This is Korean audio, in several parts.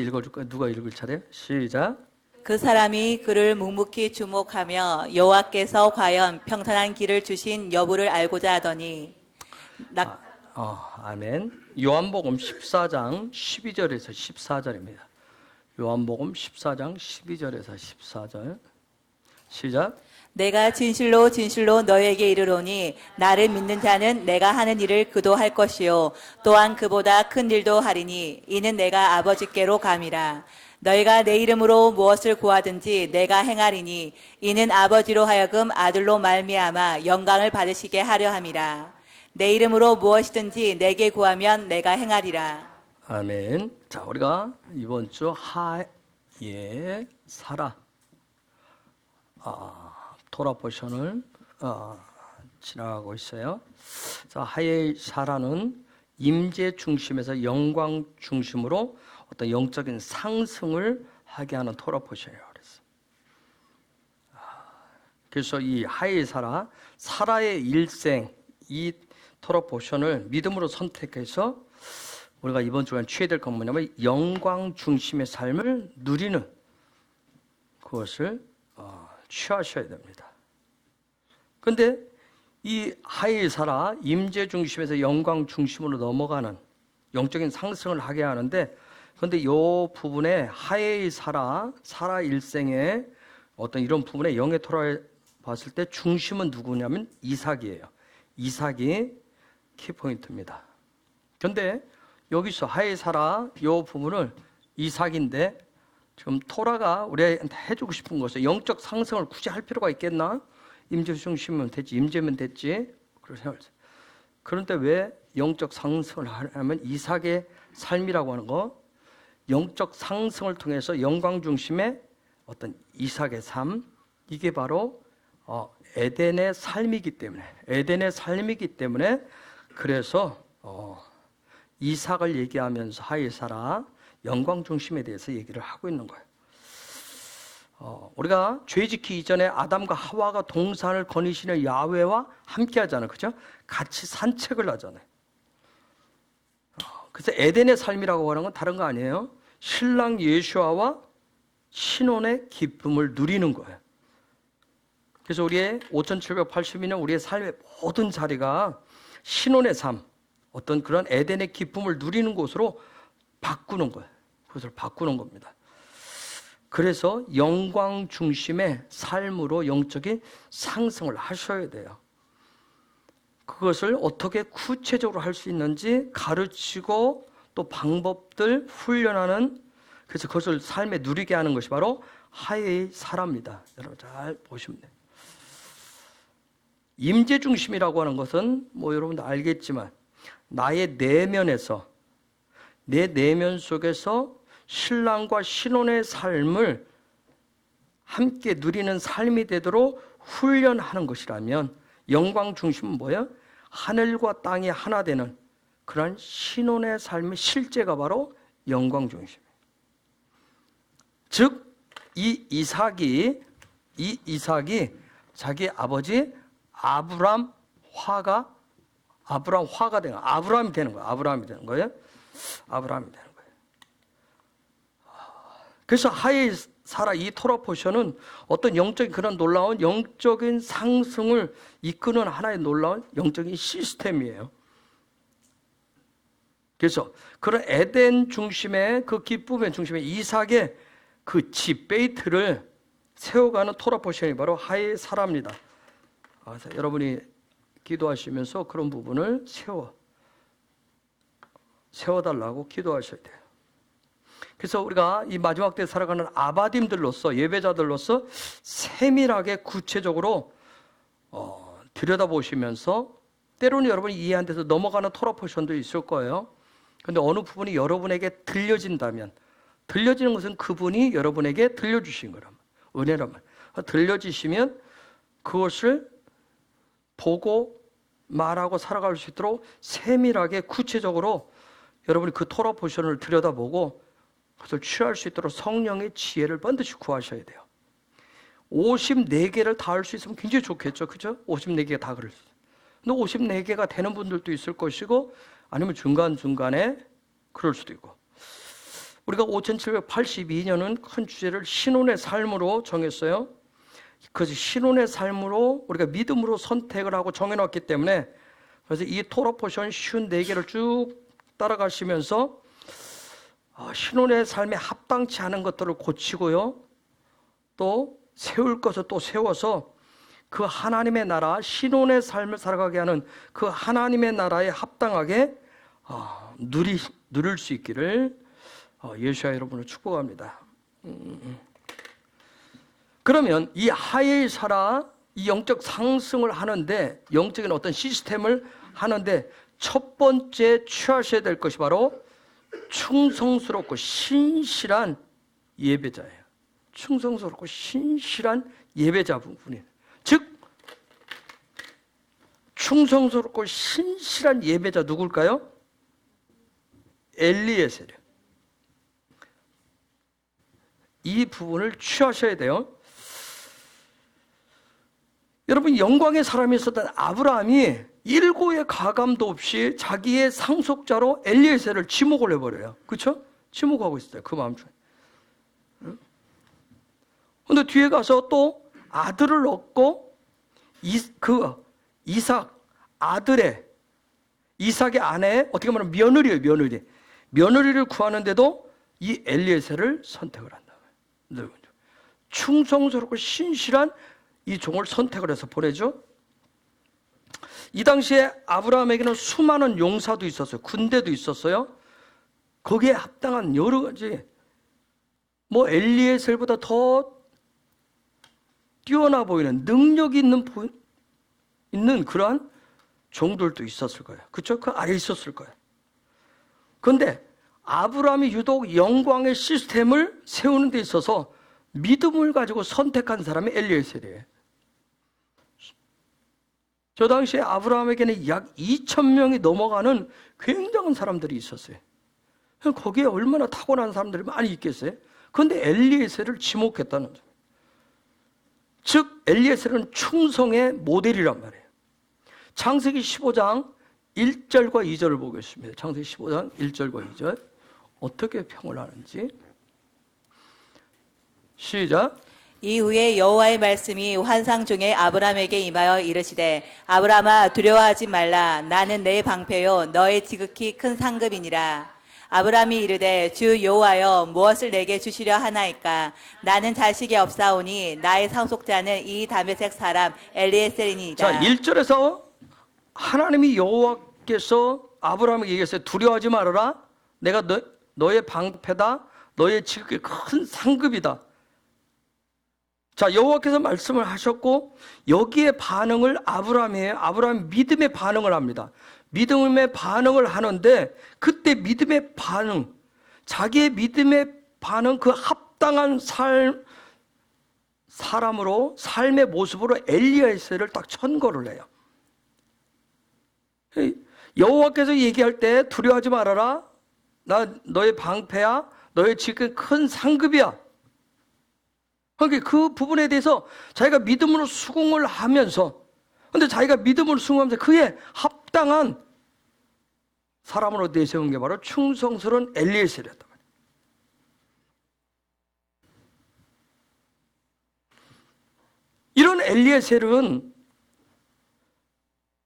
읽어줄까요? 누가 읽을 차례? 시작. 그 사람이 그를 묵묵히 주목하며 여호와께서 과연 평탄한 길을 주신 여부를 알고자 하더니 아멘. 요한복음 14장 12절에서 14절입니다. 요한복음 14장 12절에서 14절. 시작. 내가 진실로 진실로 너에게 이르노니 나를 믿는 자는 내가 하는 일을 그도 할 것이요 또한 그보다 큰 일도 하리니 이는 내가 아버지께로 감이라. 너희가 내 이름으로 무엇을 구하든지 내가 행하리니 이는 아버지로 하여금 아들로 말미암아 영광을 받으시게 하려 함이라. 내 이름으로 무엇이든지 내게 구하면 내가 행하리라. 아멘. 자, 우리가 이번 주 하에 살아 토라 포션을 지나가고 있어요. 자, 하에 살아는 임재 중심에서 영광 중심으로 어떤 영적인 상승을 하게 하는 토라 포션이라고 그랬어요. 그래서 이 하에 살아, 사라의 일생, 이 토라 포션을 믿음으로 선택해서 우리가 이번 주간 취해야 될 건 뭐냐면 영광 중심의 삶을 누리는 그것을 취하셔야 됩니다. 그런데 이 하에 살아 임재 중심에서 영광 중심으로 넘어가는 영적인 상승을 하게 하는데, 그런데 이 부분에 하에 살아 일생의 어떤 이런 부분에 영의 토라에 봤을 때 중심은 누구냐면 이삭이에요. 이삭이 키포인트입니다. 그런데 여기서 하에 살아 이 부분을 이삭인데 지금 토라가 우리한테 해주고 싶은 것은 영적 상승을 굳이 할 필요가 있겠나? 임재 중심이면 됐지, 임재면 됐지. 그런데 왜 영적 상승을 하냐면 이삭의 삶이라고 하는 거, 영적 상승을 통해서 영광 중심의 어떤 이삭의 삶, 이게 바로 에덴의 삶이기 때문에 그래서 이삭을 얘기하면서 하에 살아 영광 중심에 대해서 얘기를 하고 있는 거예요. 우리가 죄 짓기 이전에 아담과 하와가 동산을 거니시는 야훼와 함께 하잖아요. 그죠? 같이 산책을 하잖아요. 그래서 에덴의 삶이라고 하는 건 다른 거 아니에요. 신랑 예수아와 신혼의 기쁨을 누리는 거예요. 그래서 우리의 5782년 우리의 삶의 모든 자리가 신혼의 삶, 어떤 그런 에덴의 기쁨을 누리는 곳으로 바꾸는 거예요. 그것을 바꾸는 겁니다. 그래서 영광 중심의 삶으로 영적인 상승을 하셔야 돼요. 그것을 어떻게 구체적으로 할 수 있는지 가르치고 또 방법들 훈련하는, 그래서 그것을 삶에 누리게 하는 것이 바로 하의 살아입니다. 여러분 잘 보시면 돼요. 임재 중심이라고 하는 것은 뭐 여러분도 알겠지만 나의 내면에서, 내 내면 속에서 신랑과 신혼의 삶을 함께 누리는 삶이 되도록 훈련하는 것이라면, 영광 중심은 뭐예요? 하늘과 땅이 하나 되는 그런 신혼의 삶의 실제가 바로 영광 중심이에요. 즉 이 이삭이 자기 아버지 아브람화가 되는 거예요. 아브라함이 되는 거예요. 그래서 하에 살아 이 토라 포션은 어떤 영적인 그런 놀라운 영적인 상승을 이끄는 하나의 놀라운 영적인 시스템이에요. 그래서 그런 에덴 중심의 그 기쁨의 중심에 이삭의 그 집, 베이트를 세워가는 토라 포션이 바로 하에 살아입니다. 여러분이 기도하시면서 그런 부분을 세워달라고 기도하셔야 돼요. 그래서 우리가 이 마지막 때 살아가는 아바딤들로서, 예배자들로서 세밀하게 구체적으로 들여다보시면서, 때로는 여러분이 이해 안 돼서 넘어가는 토라 포션도 있을 거예요. 그런데 어느 부분이 여러분에게 들려진다면, 들려지는 것은 그분이 여러분에게 들려주신 거란 은혜란 들려지시면 그것을 보고 말하고 살아갈 수 있도록 세밀하게 구체적으로 여러분이 그 토라 포션을 들여다보고 그것을 취할 수 있도록 성령의 지혜를 반드시 구하셔야 돼요. 54개를 다 할 수 있으면 굉장히 좋겠죠. 그죠? 54개가 다 그럴 수 있어요. 근데 54개가 되는 분들도 있을 것이고, 아니면 중간중간에 그럴 수도 있고. 우리가 5782년은 큰 주제를 신혼의 삶으로 정했어요. 그래서 신혼의 삶으로 우리가 믿음으로 선택을 하고 정해놨기 때문에, 그래서 이 토라 포션 쉬운 4개를 쭉 따라가시면서 신혼의 삶에 합당치 않은 것들을 고치고요, 또 세울 것을 또 세워서 그 하나님의 나라, 신혼의 삶을 살아가게 하는 그 하나님의 나라에 합당하게 누릴 수 있기를 예수와 여러분을 축복합니다. 그러면 이 하엘사라, 이 영적 상승을 하는데, 영적인 어떤 시스템을 하는데 첫 번째 취하셔야 될 것이 바로 충성스럽고 신실한 예배자예요. 충성스럽고 신실한 예배자 부분이에요. 즉 충성스럽고 신실한 예배자 누굴까요? 엘리에셀이에요. 이 부분을 취하셔야 돼요. 여러분, 영광의 사람이 있었던 아브라함이 일고의 가감도 없이 자기의 상속자로 엘리에셀을 지목을 해버려요. 그렇죠? 지목하고 있어요. 그 마음 중에. 근데 뒤에 가서 또 아들을 얻고 이삭 아들의 이삭의 아내, 어떻게 말하면 며느리예요. 며느리를 구하는데도 이 엘리에셀을 선택을 한다. 충성스럽고 신실한 이 종을 선택을 해서 보내죠. 이 당시에 아브라함에게는 수많은 용사도 있었어요. 군대도 있었어요. 거기에 합당한 여러 가지, 엘리에셀보다 더 뛰어나 보이는 능력이 있는 그러한 종들도 있었을 거예요. 그렇죠? 그 아래에 있었을 거예요. 그런데 아브라함이 유독 영광의 시스템을 세우는 데 있어서 믿음을 가지고 선택한 사람이 엘리에셀이에요. 저 당시에 아브라함에게는 약 2,000명이 넘어가는 굉장한 사람들이 있었어요. 거기에 얼마나 타고난 사람들이 많이 있겠어요? 그런데 엘리에셀을 지목했다는 거죠. 즉 엘리에셀은 충성의 모델이란 말이에요. 창세기 15장 1절과 2절을 보겠습니다. 창세기 15장 1절과 2절 어떻게 평을 하는지. 시작. 이후에 여호와의 말씀이 환상 중에 아브라함에게 임하여 이르시되, 아브라함아 두려워하지 말라. 나는 내 방패요 너의 지극히 큰 상급이니라. 아브라함이 이르되, 주 여호와여 무엇을 내게 주시려 하나이까? 나는 자식이 없사오니 나의 상속자는 이 다메섹 사람 엘리에셀이니이다. 자, 1절에서 하나님이 여호와께서 아브라함에게 얘기했어요. 두려워하지 말아라. 내가 너의 방패다. 너의 지극히 큰 상급이다. 자, 여호와께서 말씀을 하셨고 여기에 반응을 아브라함이에요. 아브라함이 믿음의 반응을 합니다. 믿음의 반응을 하는데 그때 믿음의 반응, 자기의 믿음의 반응, 그 합당한 사람으로, 삶의 모습으로 엘리에셀을 딱 천거를 해요. 여호와께서 얘기할 때 두려워하지 말아라. 나 너의 방패야. 너의 지금 큰 상급이야. 그러니까 그 부분에 대해서 자기가 믿음으로 수긍을 하면서, 근데 자기가 믿음으로 수긍하면서 그에 합당한 사람으로 내세운 게 바로 충성스러운 엘리에셀이었단 말이에요. 이런 엘리에셀은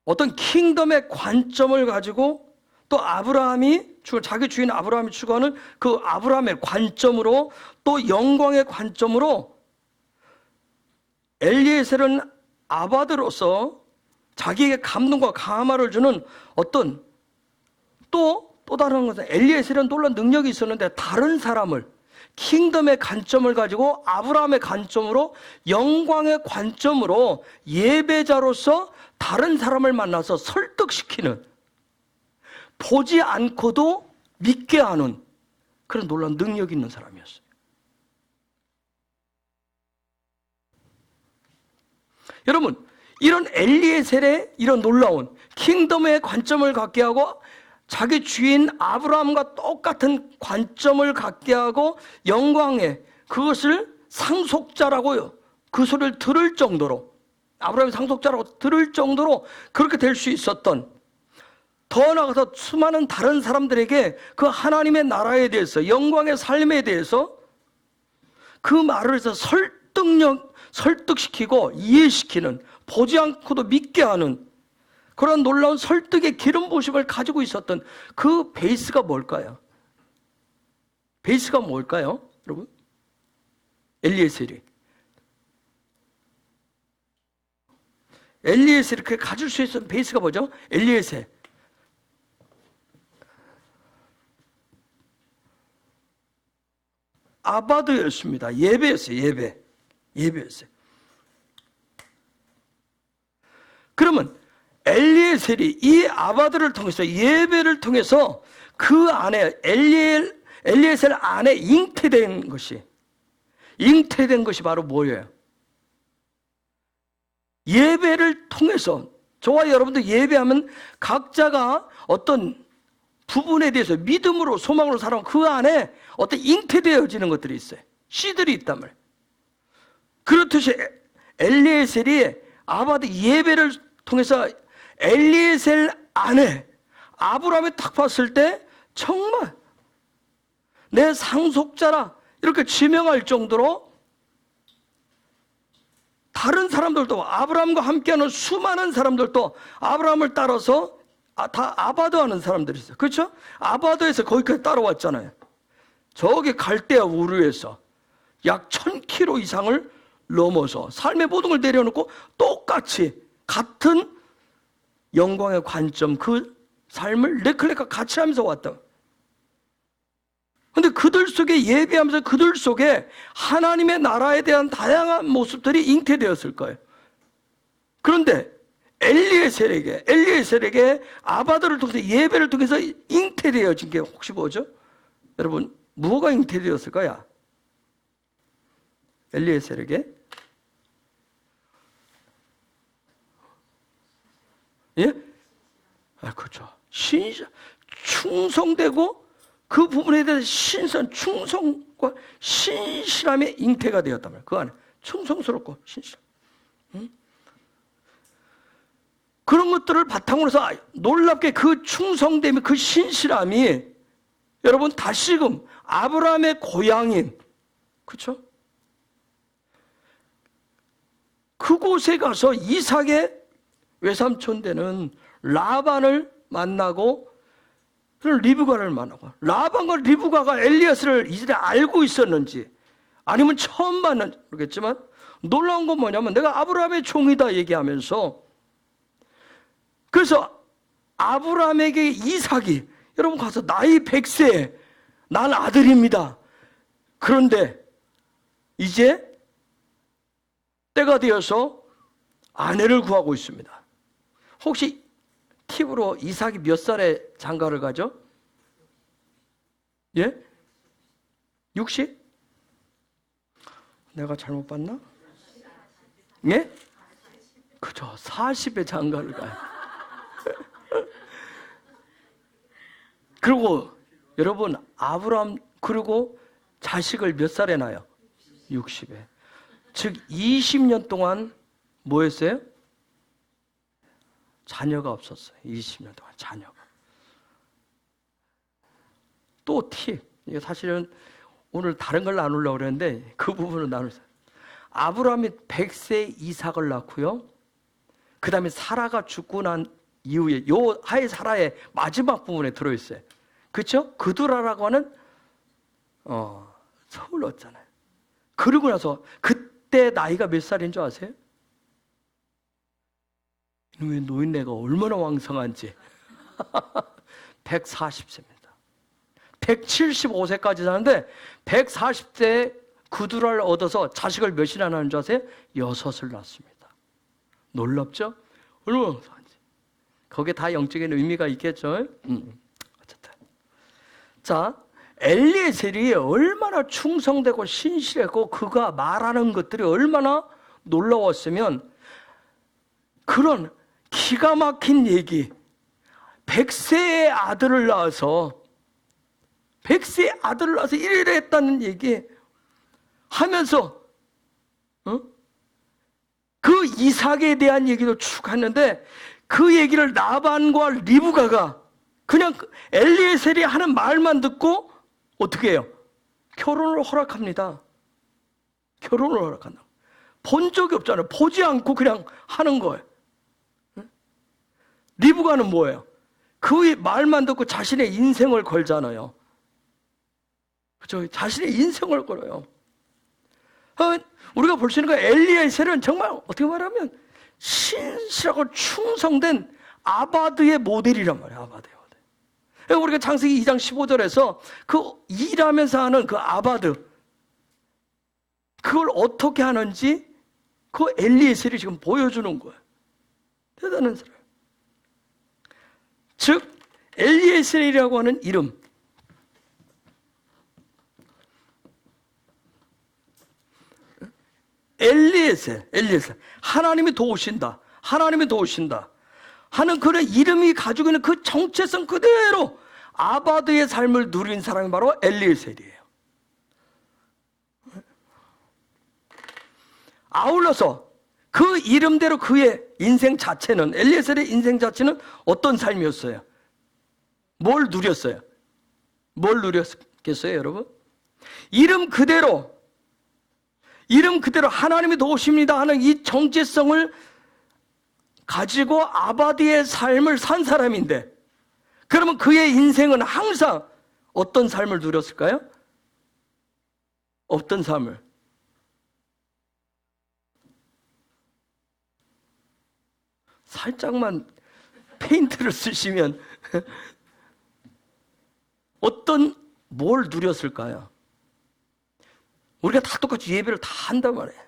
어떤 킹덤의 관점을 가지고 또 자기 주인 아브라함이 추구하는 그 아브라함의 관점으로, 또 영광의 관점으로 엘리에셀은 아바드로서 자기에게 감동과 감화를 주는 어떤 또 다른 것은, 엘리에셀은 놀라운 능력이 있었는데 다른 사람을, 킹덤의 관점을 가지고 아브라함의 관점으로, 영광의 관점으로 예배자로서 다른 사람을 만나서 설득시키는, 보지 않고도 믿게 하는 그런 놀라운 능력이 있는 사람이었어요. 여러분, 이런 엘리에셀의 이런 놀라운 킹덤의 관점을 갖게 하고 자기 주인 아브라함과 똑같은 관점을 갖게 하고 영광의 그것을 상속자라고요, 그 소리를 들을 정도로, 아브라함이 상속자라고 들을 정도로 그렇게 될 수 있었던 더 나아가서 수많은 다른 사람들에게 그 하나님의 나라에 대해서, 영광의 삶에 대해서 그 말을 해서 설득시키고 이해시키는, 보지 않고도 믿게 하는 그런 놀라운 설득의 기름 부으심을 가지고 있었던 그 베이스가 뭘까요? 베이스가 뭘까요, 여러분? 엘리에셀이 그 가질 수 있었던 베이스가 뭐죠? 엘리에셀. 아바드였습니다. 예배였어요. 예배였어요. 그러면 엘리에셀이 이 아바드를 통해서, 예배를 통해서 그 안에 엘리에셀 안에 잉태된 것이 바로 뭐예요? 예배를 통해서, 저와 여러분들 예배하면 각자가 어떤 부분에 대해서 믿음으로, 소망으로 살아온 그 안에 어떤 잉태되어지는 것들이 있어요. 씨들이 있단 말이에요. 그렇듯이 엘리에셀이 아바드 예배를 통해서 엘리에셀 안에 아브라함이 딱 봤을 때 정말 내 상속자라 이렇게 지명할 정도로 다른 사람들도, 아브라함과 함께하는 수많은 사람들도 아브라함을 따라서 다 아바드 하는 사람들이 있어요. 그렇죠? 아바드에서 거기까지 따라왔잖아요. 저기 갈대아 우르에서 약 1000km 이상을 넘어서 삶의 모든 걸 내려놓고 똑같이 같은 영광의 관점, 그 삶을 레클레카 같이 하면서 왔다. 근데 그들 속에, 예배하면서 그들 속에 하나님의 나라에 대한 다양한 모습들이 잉태되었을 거예요. 그런데 엘리에셀에게 아바드를 통해서, 예배를 통해서 잉태되어진 게 혹시 뭐죠? 여러분, 뭐가 잉태되었을까요? 엘리에셀에게? 예? 그렇죠. 충성되고 그 부분에 대해서 충성과 신실함의 잉태가 되었단 말이에요. 그 안에 충성스럽고 신실함. 그런 것들을 바탕으로 해서 놀랍게 그 충성됨이, 그 신실함이 여러분 다시금 아브라함의 고향인, 그렇죠? 그곳에 가서 이삭의 외삼촌 되는 라반을 만나고, 리브가를 만나고, 라반과 리브가가 엘리에셀을 이전에 알고 있었는지 아니면 처음 만났는지 모르겠지만, 놀라운 건 뭐냐면 내가 아브라함의 종이다 얘기하면서, 그래서 아브라함에게 이삭이, 여러분 가서 나이 100세에 난 아들입니다. 그런데 이제 때가 되어서 아내를 구하고 있습니다. 혹시 팁으로 이삭이 몇 살에 장가를 가죠? 예? 60? 내가 잘못 봤나? 예? 그죠. 40에 장가를 가요. 그리고 여러분, 아브라함, 그리고 자식을 몇 살에 낳아요? 60에. 즉 20년 동안 뭐 했어요? 자녀가 없었어요. 20년 동안 자녀가. 또 팁. 이게 사실은 오늘 다른 걸 나누려고 그랬는데 그 부분을 나누세요. 아브라함이 100세 이삭을 낳고요. 그 다음에 사라가 죽고 난 이후에 요 하의 사라의 마지막 부분에 들어있어요. 그렇죠? 그두라라고 하는 서울 얻잖아요. 그러고 나서 그때 나이가 몇 살인 줄 아세요? 이놈의 노인네가 얼마나 왕성한지. 140세입니다. 175세까지 사는데 140세에 그두라를 얻어서 자식을 몇이나 낳은 줄 아세요? 6을 낳습니다. 놀랍죠? 얼마나 왕성한지. 거기에 다 영적인 의미가 있겠죠? 어쨌든. 자, 엘리에셀이 얼마나 충성되고 신실했고 그가 말하는 것들이 얼마나 놀라웠으면 그런 기가 막힌 얘기, 100세의 아들을 낳아서 100세의 아들을 낳아서 이래 했다는 얘기 하면서 그 이삭에 대한 얘기도 쭉 했는데 그 얘기를 라반과 리브가가 그냥 엘리에셀이 하는 말만 듣고 어떻게 해요? 결혼을 허락합니다. 결혼을 허락한다. 본 적이 없잖아요. 보지 않고 그냥 하는 거예요. 리브가는 뭐예요? 그 말만 듣고 자신의 인생을 걸잖아요. 그렇죠? 자신의 인생을 걸어요. 우리가 볼 수 있는 거 엘리에셀은 정말 어떻게 말하면 신실하고 충성된 아바드의 모델이란 말이에요. 아바드의 모델. 우리가 창세기 2장 15절에서 그 일하면서 하는 그 아바드, 그걸 어떻게 하는지 그 엘리에셀이 지금 보여주는 거예요. 대단한 사람. 즉 엘리에셀이라고 하는 이름, 엘리에셀, 하나님이 도우신다, 하나님이 도우신다 하는 그런 이름이 가지고 있는 그 정체성 그대로 아바드의 삶을 누린 사람이 바로 엘리에셀이에요. 아울러서 그 이름대로 그의 인생 자체는, 엘리에셀의 인생 자체는 어떤 삶이었어요? 뭘 누렸어요? 뭘 누렸겠어요, 여러분? 이름 그대로 하나님이 도우십니다 하는 이 정체성을 가지고 아바드의 삶을 산 사람인데, 그러면 그의 인생은 항상 어떤 삶을 누렸을까요? 어떤 삶을? 살짝만 페인트를 쓰시면 뭘 누렸을까요? 우리가 다 똑같이 예배를 다 한단 말이에요.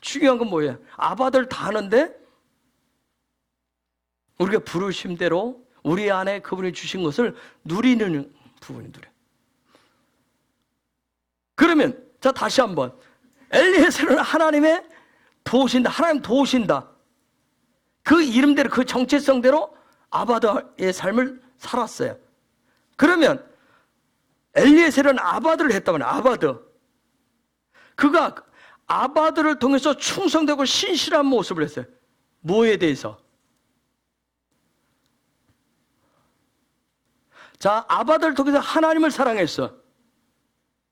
중요한 건 뭐예요? 아바들 다 하는데 우리가 부르심대로 우리 안에 그분이 주신 것을 누리는 부분이 누려. 그러면 자 다시 한번 엘리에셀은 하나님의 도우신다, 하나님 도우신다. 그 이름대로 그 정체성대로 아바드의 삶을 살았어요. 그러면 엘리에셀은 아바드를 했단 말이에요. 아바드. 그가 아바드를 통해서 충성되고 신실한 모습을 했어요. 뭐에 대해서? 자, 아바드를 통해서 하나님을 사랑했어.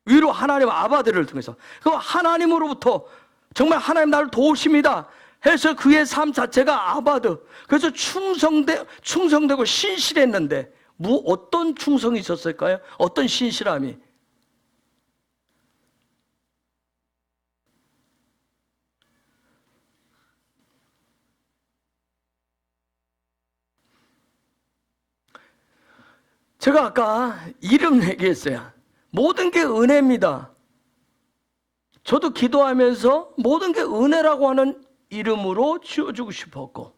위로 하나님 아바드를 통해서. 그 하나님으로부터 정말 하나님 나를 도우십니다 해서 그의 삶 자체가 아바드. 그래서 충성되고 신실했는데 어떤 충성이 있었을까요? 어떤 신실함이? 제가 아까 이름 얘기했어요. 모든 게 은혜입니다. 저도 기도하면서 모든 게 은혜라고 하는 이름으로 지어주고 싶었고,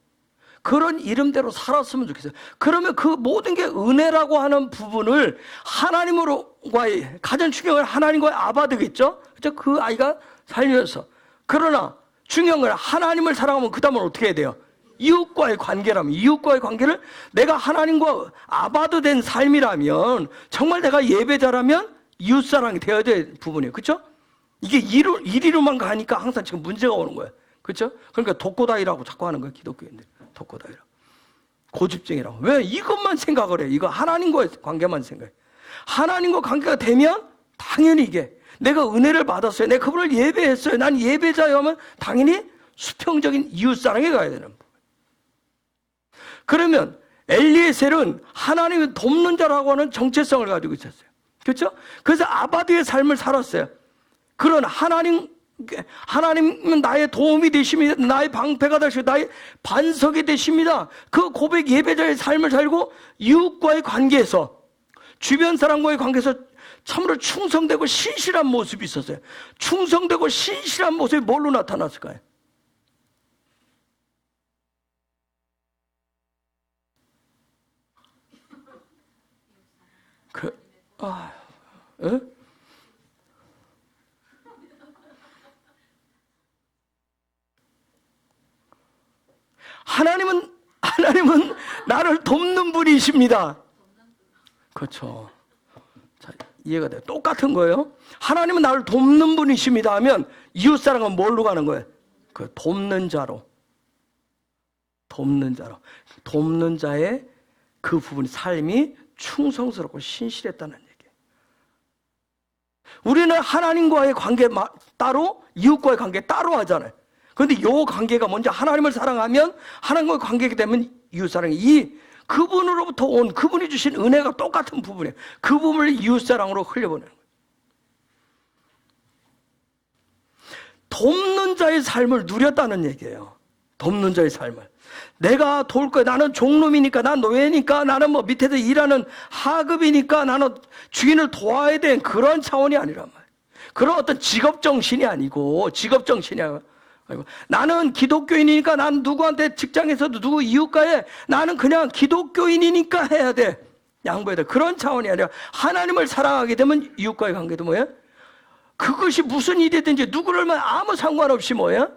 그런 이름대로 살았으면 좋겠어요. 그러면 그 모든 게 은혜라고 하는 부분을 하나님으로과의, 가장 중요한 건 하나님과의 아바드겠죠? 그렇죠? 그 아이가 살면서. 그러나 중요한 건 하나님을 사랑하면 그 다음은 어떻게 해야 돼요? 이웃과의 관계라면, 이웃과의 관계를 내가 하나님과 아바드 된 삶이라면, 정말 내가 예배자라면 이웃사랑이 되어야 될 부분이에요. 그렇죠? 이게 이리로만 가니까 항상 지금 문제가 오는 거예요. 그렇죠? 그러니까 독고다이라고 자꾸 하는 거예요. 기독교인들. 독고다이라고. 고집쟁이라고. 왜? 이것만 생각을 해. 이거 하나님과의 관계만 생각해. 하나님과 관계가 되면 당연히 이게 내가 은혜를 받았어요. 내가 그분을 예배했어요. 난 예배자요 하면 당연히 수평적인 이웃사랑에 가야 되는 거예요. 그러면 엘리에셀은 하나님을 돕는 자라고 하는 정체성을 가지고 있었어요. 그렇죠? 그래서 아바드의 삶을 살았어요. 그런 하나님은 나의 도움이 되십니다. 나의 방패가 되시고 나의 반석이 되십니다. 그 고백 예배자의 삶을 살고 이웃과의 관계에서, 주변 사람과의 관계에서 참으로 충성되고 신실한 모습이 있었어요. 충성되고 신실한 모습이 뭘로 나타났을까요? 하나님은 나를 돕는 분이십니다. 그렇죠. 자, 이해가 돼요. 똑같은 거예요. 하나님은 나를 돕는 분이십니다 하면 이웃사랑은 뭘로 가는 거예요? 그 돕는 자로. 돕는 자의 그 부분이 삶이 충성스럽고 신실했다는 얘기예요. 우리는 하나님과의 관계 따로, 이웃과의 관계 따로 하잖아요. 그런데 이 관계가 먼저 하나님을 사랑하면 하나님과의 관계가 되면 이웃사랑이, 이 그분으로부터 온, 그분이 주신 은혜가 똑같은 부분이에요. 그 부분을 이웃사랑으로 흘려보내는 거예요. 돕는 자의 삶을 누렸다는 얘기예요. 돕는 자의 삶을. 내가 도울 거야. 나는 종놈이니까, 난 노예니까, 나는 뭐 밑에서 일하는 하급이니까 나는 주인을 도와야 된 그런 차원이 아니란 말이에요. 그런 어떤 직업정신이 아니고, 나는 기독교인이니까, 난 누구한테 직장에서도 누구 이웃과에 나는 그냥 기독교인이니까 해야 돼. 양보해야 돼. 그런 차원이 아니라 하나님을 사랑하게 되면 이웃과의 관계도 뭐예요? 그것이 무슨 일이든지 누구를 아무 상관없이 뭐예요?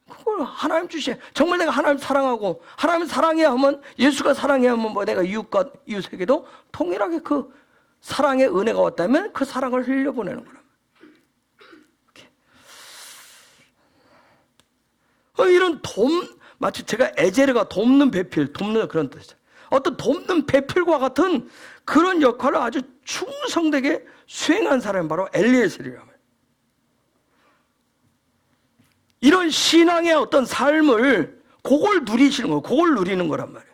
그걸 하나님 주시에, 정말 내가 하나님 사랑하고 하나님 사랑해야 하면, 예수가 사랑해야 하면 뭐 내가 이웃에게도 동일하게 그 사랑의 은혜가 왔다면 그 사랑을 흘려보내는 거라. 이런 마치 제가 에제르가 돕는 배필, 돕는 그런 뜻이죠. 어떤 돕는 배필과 같은 그런 역할을 아주 충성되게 수행한 사람이 바로 엘리에셀이라고 해요. 이런 신앙의 어떤 삶을 그걸 누리시는 거예요. 그걸 누리는 거란 말이에요.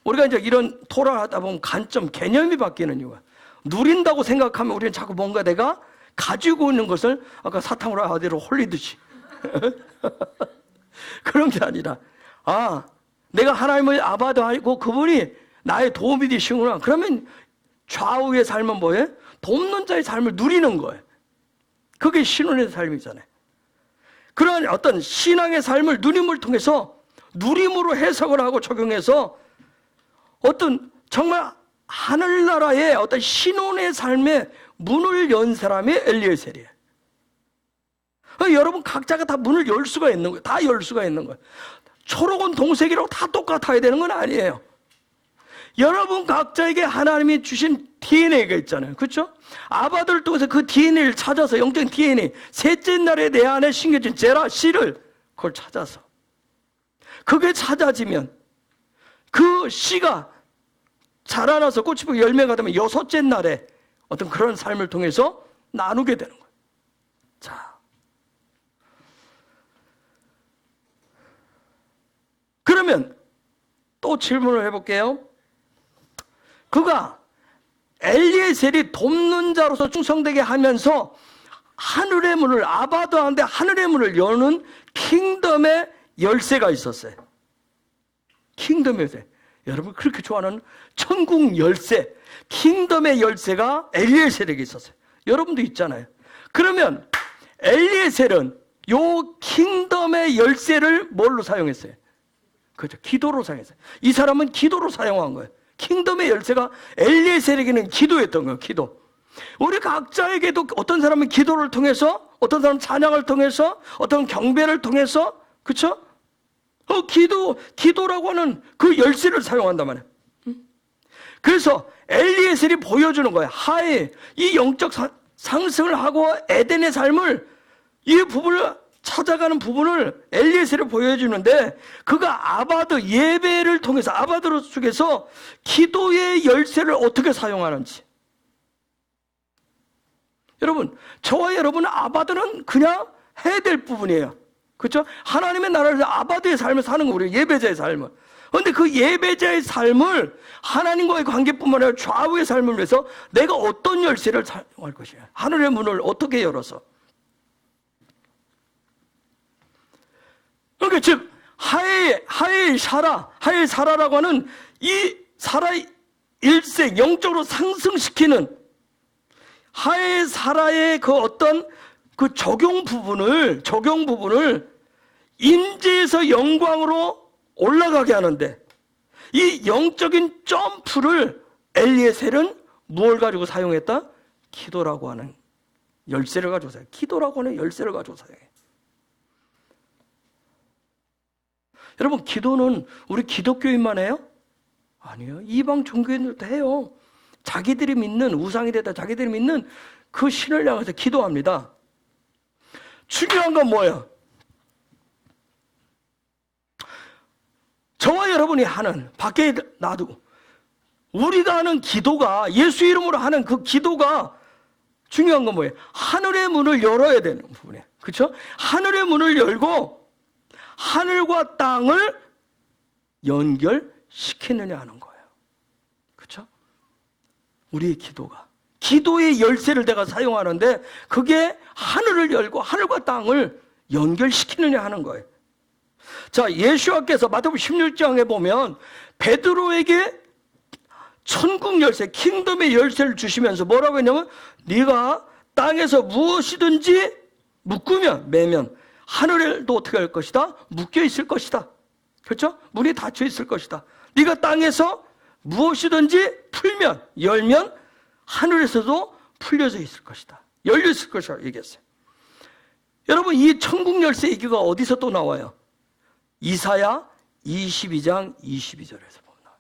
우리가 이제 이런 토론을 하다 보면 관점, 개념이 바뀌는 이유가, 누린다고 생각하면 우리는 자꾸 뭔가 내가 가지고 있는 것을 아까 사탕으로 아대로 홀리듯이 그런 게 아니라, 내가 하나님을 아바도하고 그분이 나의 도움이 되시구나. 그러면 좌우의 삶은 뭐예요? 돕는 자의 삶을 누리는 거예요. 그게 신혼의 삶이잖아요. 그런 어떤 신앙의 삶을 누림을 통해서, 누림으로 해석을 하고 적용해서 어떤 정말 하늘나라의 어떤 신혼의 삶의 문을 연 사람이 엘리에셀이에요. 여러분 각자가 다 문을 열 수가 있는 거예요. 다 열 수가 있는 거예요. 초록은 동색이라고 다 똑같아야 되는 건 아니에요. 여러분 각자에게 하나님이 주신 DNA가 있잖아요. 그렇죠? 아바들을 통해서 그 DNA를 찾아서, 영적인 DNA, 셋째 날에 내 안에 심겨진 제라 씨를, 그걸 찾아서, 그게 찾아지면 그 씨가 자라나서 꽃이 피고 열매가 되면 여섯째 날에 어떤 그런 삶을 통해서 나누게 되는 거예요. 자, 그러면 또 질문을 해볼게요. 그가 엘리에셀이 돕는 자로서 충성되게 하면서 하늘의 문을, 아바도한테 하늘의 문을 여는 킹덤의 열쇠가 있었어요. 킹덤의 열쇠. 여러분 그렇게 좋아하는 천국 열쇠, 킹덤의 열쇠가 엘리에셀에게 있었어요. 여러분도 있잖아요. 그러면 엘리에셀은 요 킹덤의 열쇠를 뭘로 사용했어요? 그렇죠. 기도로 사용했어요. 이 사람은 기도로 사용한 거예요. 킹덤의 열쇠가 엘리에셀에게는 기도였던 거예요. 기도. 우리 각자에게도 어떤 사람은 기도를 통해서, 어떤 사람은 찬양을 통해서, 어떤 경배를 통해서, 그렇죠? 기도라고 하는 그 열쇠를 사용한단 말이에요. 그래서 엘리에셀이 보여주는 거예요. 이 영적 상승을 하고 에덴의 삶을, 이 부분을 찾아가는 부분을 엘리에셀이 보여주는데, 그가 아바드 예배를 통해서, 아바드로 속에서 기도의 열쇠를 어떻게 사용하는지. 여러분, 저와 여러분은 아바드는 그냥 해야 될 부분이에요. 그렇죠? 하나님의 나라를, 아바드의 삶을 사는 거예요. 예배자의 삶을. 그런데 그 예배자의 삶을 하나님과의 관계뿐만 아니라 좌우의 삶을 위해서 내가 어떤 열쇠를 사용할 것이냐. 하늘의 문을 어떻게 열어서. 그러니까 즉 하엘 사라라고 하는 이 사라의 일생, 영적으로 상승시키는 하엘 사라의 그 어떤 그 적용 부분을 임재에서 영광으로 올라가게 하는데, 이 영적인 점프를 엘리에셀은 무엇을 가지고 사용했다? 기도라고 하는 열쇠를 가지고 사용해. 기도라고 하는 열쇠를 가지고 사용해. 여러분, 기도는 우리 기독교인만 해요? 아니에요. 이방 종교인들도 해요. 자기들이 믿는, 우상이 되다 자기들이 믿는 그 신을 향해서 기도합니다. 중요한 건 뭐예요? 저와 여러분이 하는, 밖에 놔두고 우리가 하는 기도가, 예수 이름으로 하는 그 기도가 중요한 건 뭐예요? 하늘의 문을 열어야 되는 부분이에요. 그렇죠? 하늘의 문을 열고 하늘과 땅을 연결시키느냐 하는 거예요. 그렇죠? 우리의 기도가, 기도의 열쇠를 내가 사용하는데 그게 하늘을 열고 하늘과 땅을 연결시키느냐 하는 거예요. 자, 예수님께서 마태복음 16장에 보면 베드로에게 천국 열쇠, 킹덤의 열쇠를 주시면서 뭐라고 했냐면, 네가 땅에서 무엇이든지 묶으면, 매면 하늘에도 어떻게 할 것이다? 묶여 있을 것이다. 그렇죠? 문이 닫혀 있을 것이다. 네가 땅에서 무엇이든지 풀면, 열면 하늘에서도 풀려져 있을 것이다. 열려 있을 것이라고 얘기했어요. 여러분, 이 천국 열쇠 얘기가 어디서 또 나와요? 이사야 22장 22절에서 보면 나와요.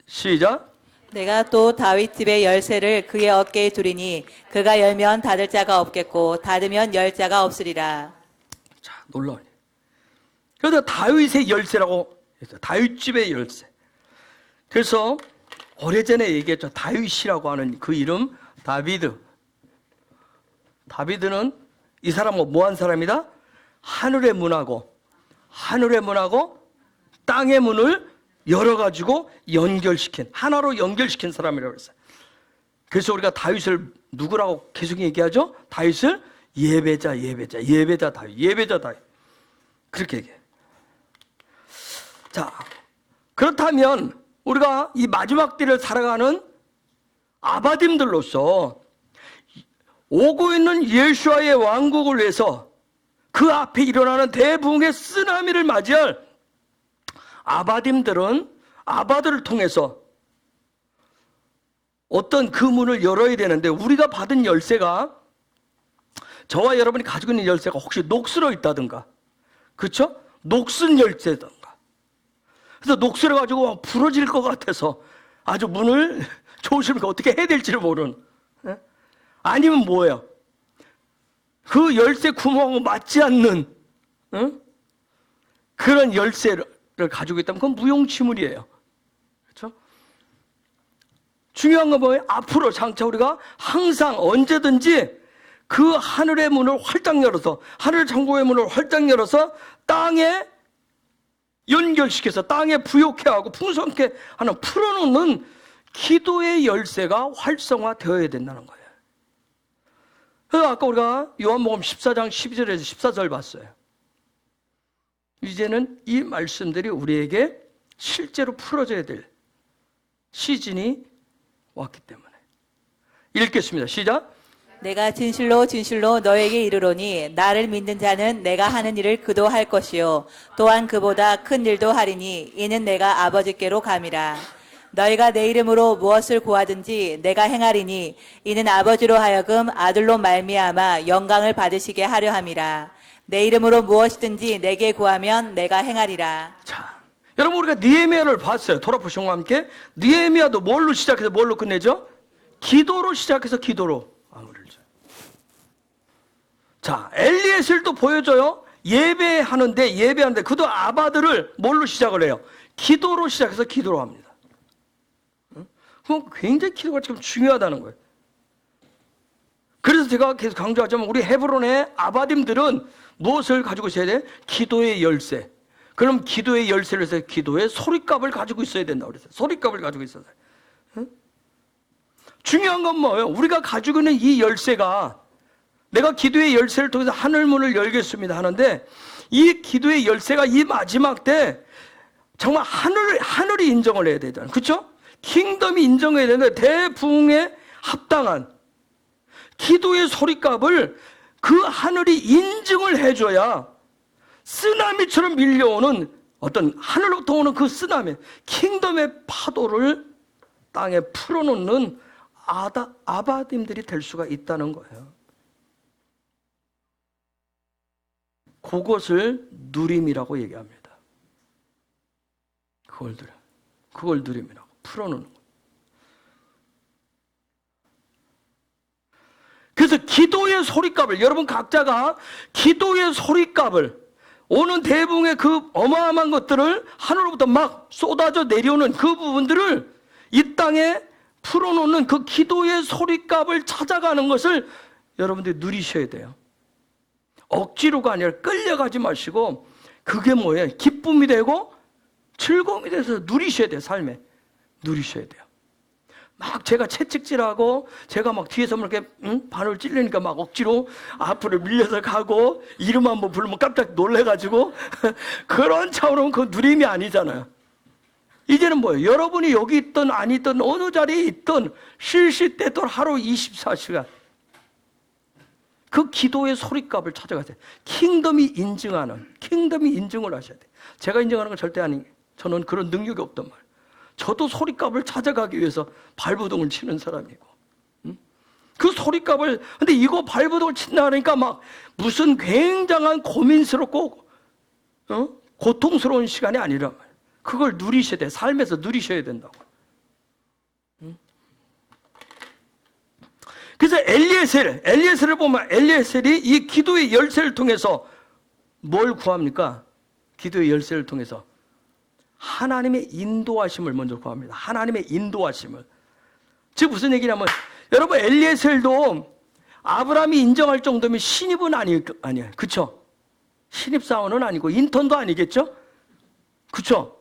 시작. 내가 또 다윗 집의 열쇠를 그의 어깨에 두리니 그가 열면 닫을 자가 없겠고 닫으면 열 자가 없으리라. 자, 놀라워요. 그래서 다윗의 열쇠라고 했어요. 다윗 집의 열쇠. 그래서 오래전에 얘기했죠. 다윗이라고 하는 그 이름, 다비드. 다비드는 이 사람은 뭐한 사람이다? 하늘의 문하고 땅의 문을 열어가지고 연결시킨, 하나로 연결시킨 사람이라고 했어요. 그래서 우리가 다윗을 누구라고 계속 얘기하죠? 다윗을 예배자 다윗. 그렇게 얘기해요. 자, 그렇다면 우리가 이 마지막 때를 살아가는 아바딤들로서 오고 있는 예수와의 왕국을 위해서 그 앞에 일어나는 대부흥의 쓰나미를 맞이할 아바딤들은 아바들을 통해서 어떤 그 문을 열어야 되는데, 우리가 받은 열쇠가, 저와 여러분이 가지고 있는 열쇠가 혹시 녹슬어 있다든가, 그렇죠? 녹슨 열쇠든가. 그래서 녹슬어 가지고 부러질 것 같아서 아주 문을 조심히 어떻게 해야 될지를 모르는, 아니면 뭐예요? 그 열쇠 구멍하고 맞지 않는 그런 열쇠를 가지고 있다면 그건 무용지물이에요. 그렇죠? 중요한 건 뭐예요? 앞으로 장차 우리가 항상 언제든지 그 하늘의 문을 활짝 열어서, 하늘 창고의 문을 활짝 열어서 땅에 연결시켜서 땅에 부욕해 하고 풍성케 하는, 풀어놓는 기도의 열쇠가 활성화되어야 된다는 거예요. 그래서 아까 우리가 요한복음 14장 12절에서 14절 봤어요. 이제는 이 말씀들이 우리에게 실제로 풀어져야 될 시즌이 왔기 때문에. 읽겠습니다. 시작. 내가 진실로 진실로 너에게 이르노니 나를 믿는 자는 내가 하는 일을 그도 할 것이요 또한 그보다 큰 일도 하리니 이는 내가 아버지께로 감이라. 너희가 내 이름으로 무엇을 구하든지 내가 행하리니 이는 아버지로 하여금 아들로 말미암아 영광을 받으시게 하려 함이라. 내 이름으로 무엇이든지 내게 구하면 내가 행하리라. 자, 여러분, 우리가 느헤미야를 봤어요. 돌아보시고 함께. 느헤미야도 뭘로 시작해서 뭘로 끝내죠? 기도로 시작해서 기도로 마무리를 져요. 자, 엘리에셀도 보여줘요. 예배하는데 그도 아바들을 뭘로 시작을 해요? 기도로 시작해서 기도로 합니다. 그건 굉장히 기도가 지금 중요하다는 거예요. 그래서 제가 계속 강조하자면 우리 헤브론의 아바딤들은 무엇을 가지고 있어야 돼? 기도의 열쇠. 그럼 기도의 열쇠를 해서 기도의 소리값을 가지고 있어야 된다 그랬어요. 소리값을 가지고 있어야 돼. 응? 중요한 건 뭐예요? 우리가 가지고 있는 이 열쇠가, 내가 기도의 열쇠를 통해서 하늘문을 열겠습니다 하는데, 이 기도의 열쇠가 이 마지막 때 정말 하늘이 인정을 해야 되잖아요. 그렇죠? 킹덤이 인정해야 되는데 대부흥에 합당한 기도의 소리값을 그 하늘이 인증을 해줘야 쓰나미처럼 밀려오는 어떤 하늘로부터 오는 그 쓰나미, 킹덤의 파도를 땅에 풀어놓는 아바딤들이 될 수가 있다는 거예요. 그것을 누림이라고 얘기합니다. 그걸 누림이라고 풀어놓는 거예요. 그래서 기도의 소리값을, 여러분 각자가 기도의 소리값을 오는 대붕의 그 어마어마한 것들을 하늘로부터 막 쏟아져 내려오는 그 부분들을 이 땅에 풀어놓는 그 기도의 소리값을 찾아가는 것을 여러분들이 누리셔야 돼요. 억지로가 아니라 끌려가지 마시고 그게 뭐예요? 기쁨이 되고 즐거움이 돼서 누리셔야 돼요. 삶에 누리셔야 돼요. 막 제가 채찍질하고 제가 막 뒤에서 막 이렇게 바늘 찔리니까 막 억지로 앞으로 밀려서 가고 이름 한번 부르면 깜짝 놀래가지고 그런 차원은 그 누림이 아니잖아요. 이제는 뭐예요? 여러분이 여기 있든 아니 있든 어느 자리에 있든 실시때도록 하루 24시간 그 기도의 소리값을 찾아가세요. 킹덤이 인증을 하셔야 돼요. 제가 인정하는 건 절대 아니에요. 저는 그런 능력이 없단 말이에요. 저도 소리값을 찾아가기 위해서 발버둥을 치는 사람이고, 그 소리값을, 근데 이거 발버둥을 친다 그러니까 막 무슨 굉장한 고민스럽고, 고통스러운 시간이 아니란 말이에요. 그걸 누리셔야 돼요. 삶에서 누리셔야 된다고. 그래서 엘리에셀을 보면 엘리에셀이 이 기도의 열쇠를 통해서 뭘 구합니까? 기도의 열쇠를 통해서 하나님의 인도하심을 먼저 구합니다. 하나님의 인도하심을. 즉 무슨 얘기냐면 여러분 엘리에셀도 아브라함이 인정할 정도면 신입은 아니에요. 그렇죠? 신입사원은 아니고 인턴도 아니겠죠? 그렇죠?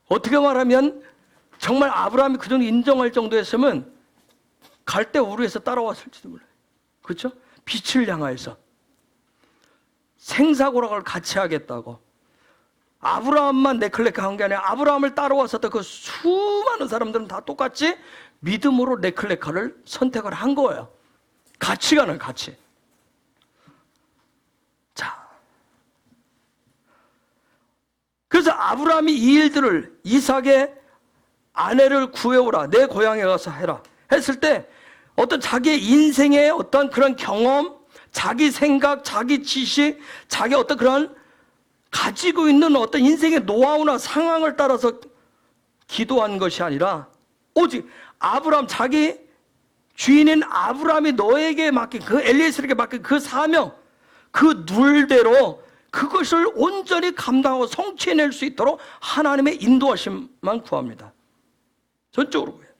어떻게 말하면 정말 아브라함이 그 정도 인정할 정도였으면 갈대 우르에서 따라왔을지도 몰라요. 그렇죠? 빛을 향하여서 생사고락을 같이 하겠다고. 아브라함만 네클레카 한 게 아니라 아브라함을 따라왔었던 그 수많은 사람들은 다 똑같이 믿음으로 네클레카를 선택을 한 거예요. 같이 가는 같이. 자, 그래서 아브라함이 이 일들을 이삭의 아내를 구해오라, 내 고향에 가서 해라 했을 때 어떤 자기의 인생의 어떤 그런 경험, 자기 생각, 자기 지식, 자기 어떤 그런 가지고 있는 어떤 인생의 노하우나 상황을 따라서 기도한 것이 아니라 오직 아브라함, 자기 주인인 아브라함이 너에게 맡긴 그 엘리에셀에게 맡긴 그 사명, 그 눌대로 그것을 온전히 감당하고 성취해낼 수 있도록 하나님의 인도하심만 구합니다. 전적으로 구해요.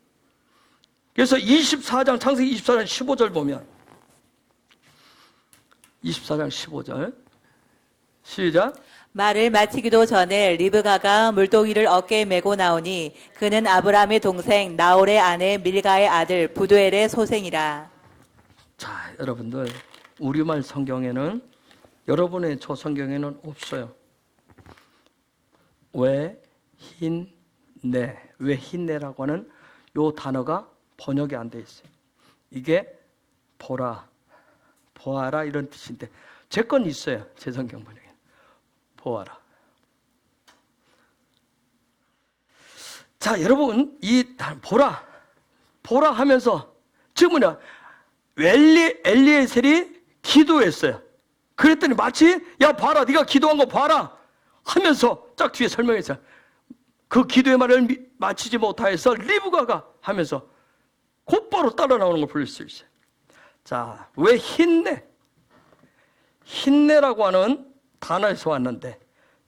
그래서 24장, 창세기 24장 15절 보면 24장 15절 시작. 말을 마치기도 전에 리브가가 물동이를 어깨에 메고 나오니 그는 아브라함의 동생 나홀의 아내 밀가의 아들 부두엘의 소생이라. 자, 여러분들 우리말 성경에는 여러분의 저 성경에는 없어요. 왜 흰내라고 하는 요 단어가 번역이 안 돼 있어요. 이게 보라, 보아라 이런 뜻인데 제 건 있어요. 제 성경 번역에. 보아라. 자, 여러분 이 보라 하면서 지금 뭐냐? 엘리에셀이 기도했어요. 그랬더니 마치 야 봐라, 네가 기도한 거 봐라 하면서 쫙 뒤에 설명했어요. 그 기도의 말을 마치지 못하여서 리브가가 하면서 곧바로 따라 나오는 걸 볼 수 있어요. 자, 왜 흰내라고 하는 단어에서 왔는데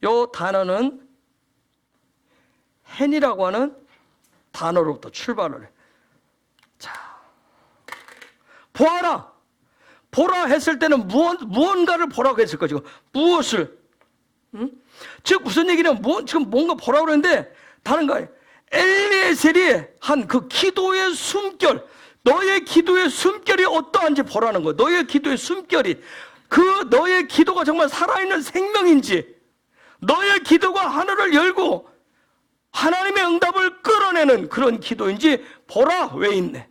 이 단어는 헨이라고 하는 단어로부터 출발을 해. 자, 보라 했을 때는 무언가를 보라고 했을 거죠. 무엇을? 즉 무슨 얘기냐면 지금 뭔가 보라고 그러는데 다른 거예요. 엘리에셀이 한 그 기도의 숨결, 너의 기도의 숨결이 어떠한지 보라는 거예요. 너의 기도의 숨결이 그 너의 기도가 정말 살아있는 생명인지, 너의 기도가 하늘을 열고 하나님의 응답을 끌어내는 그런 기도인지 보라. 왜 있네?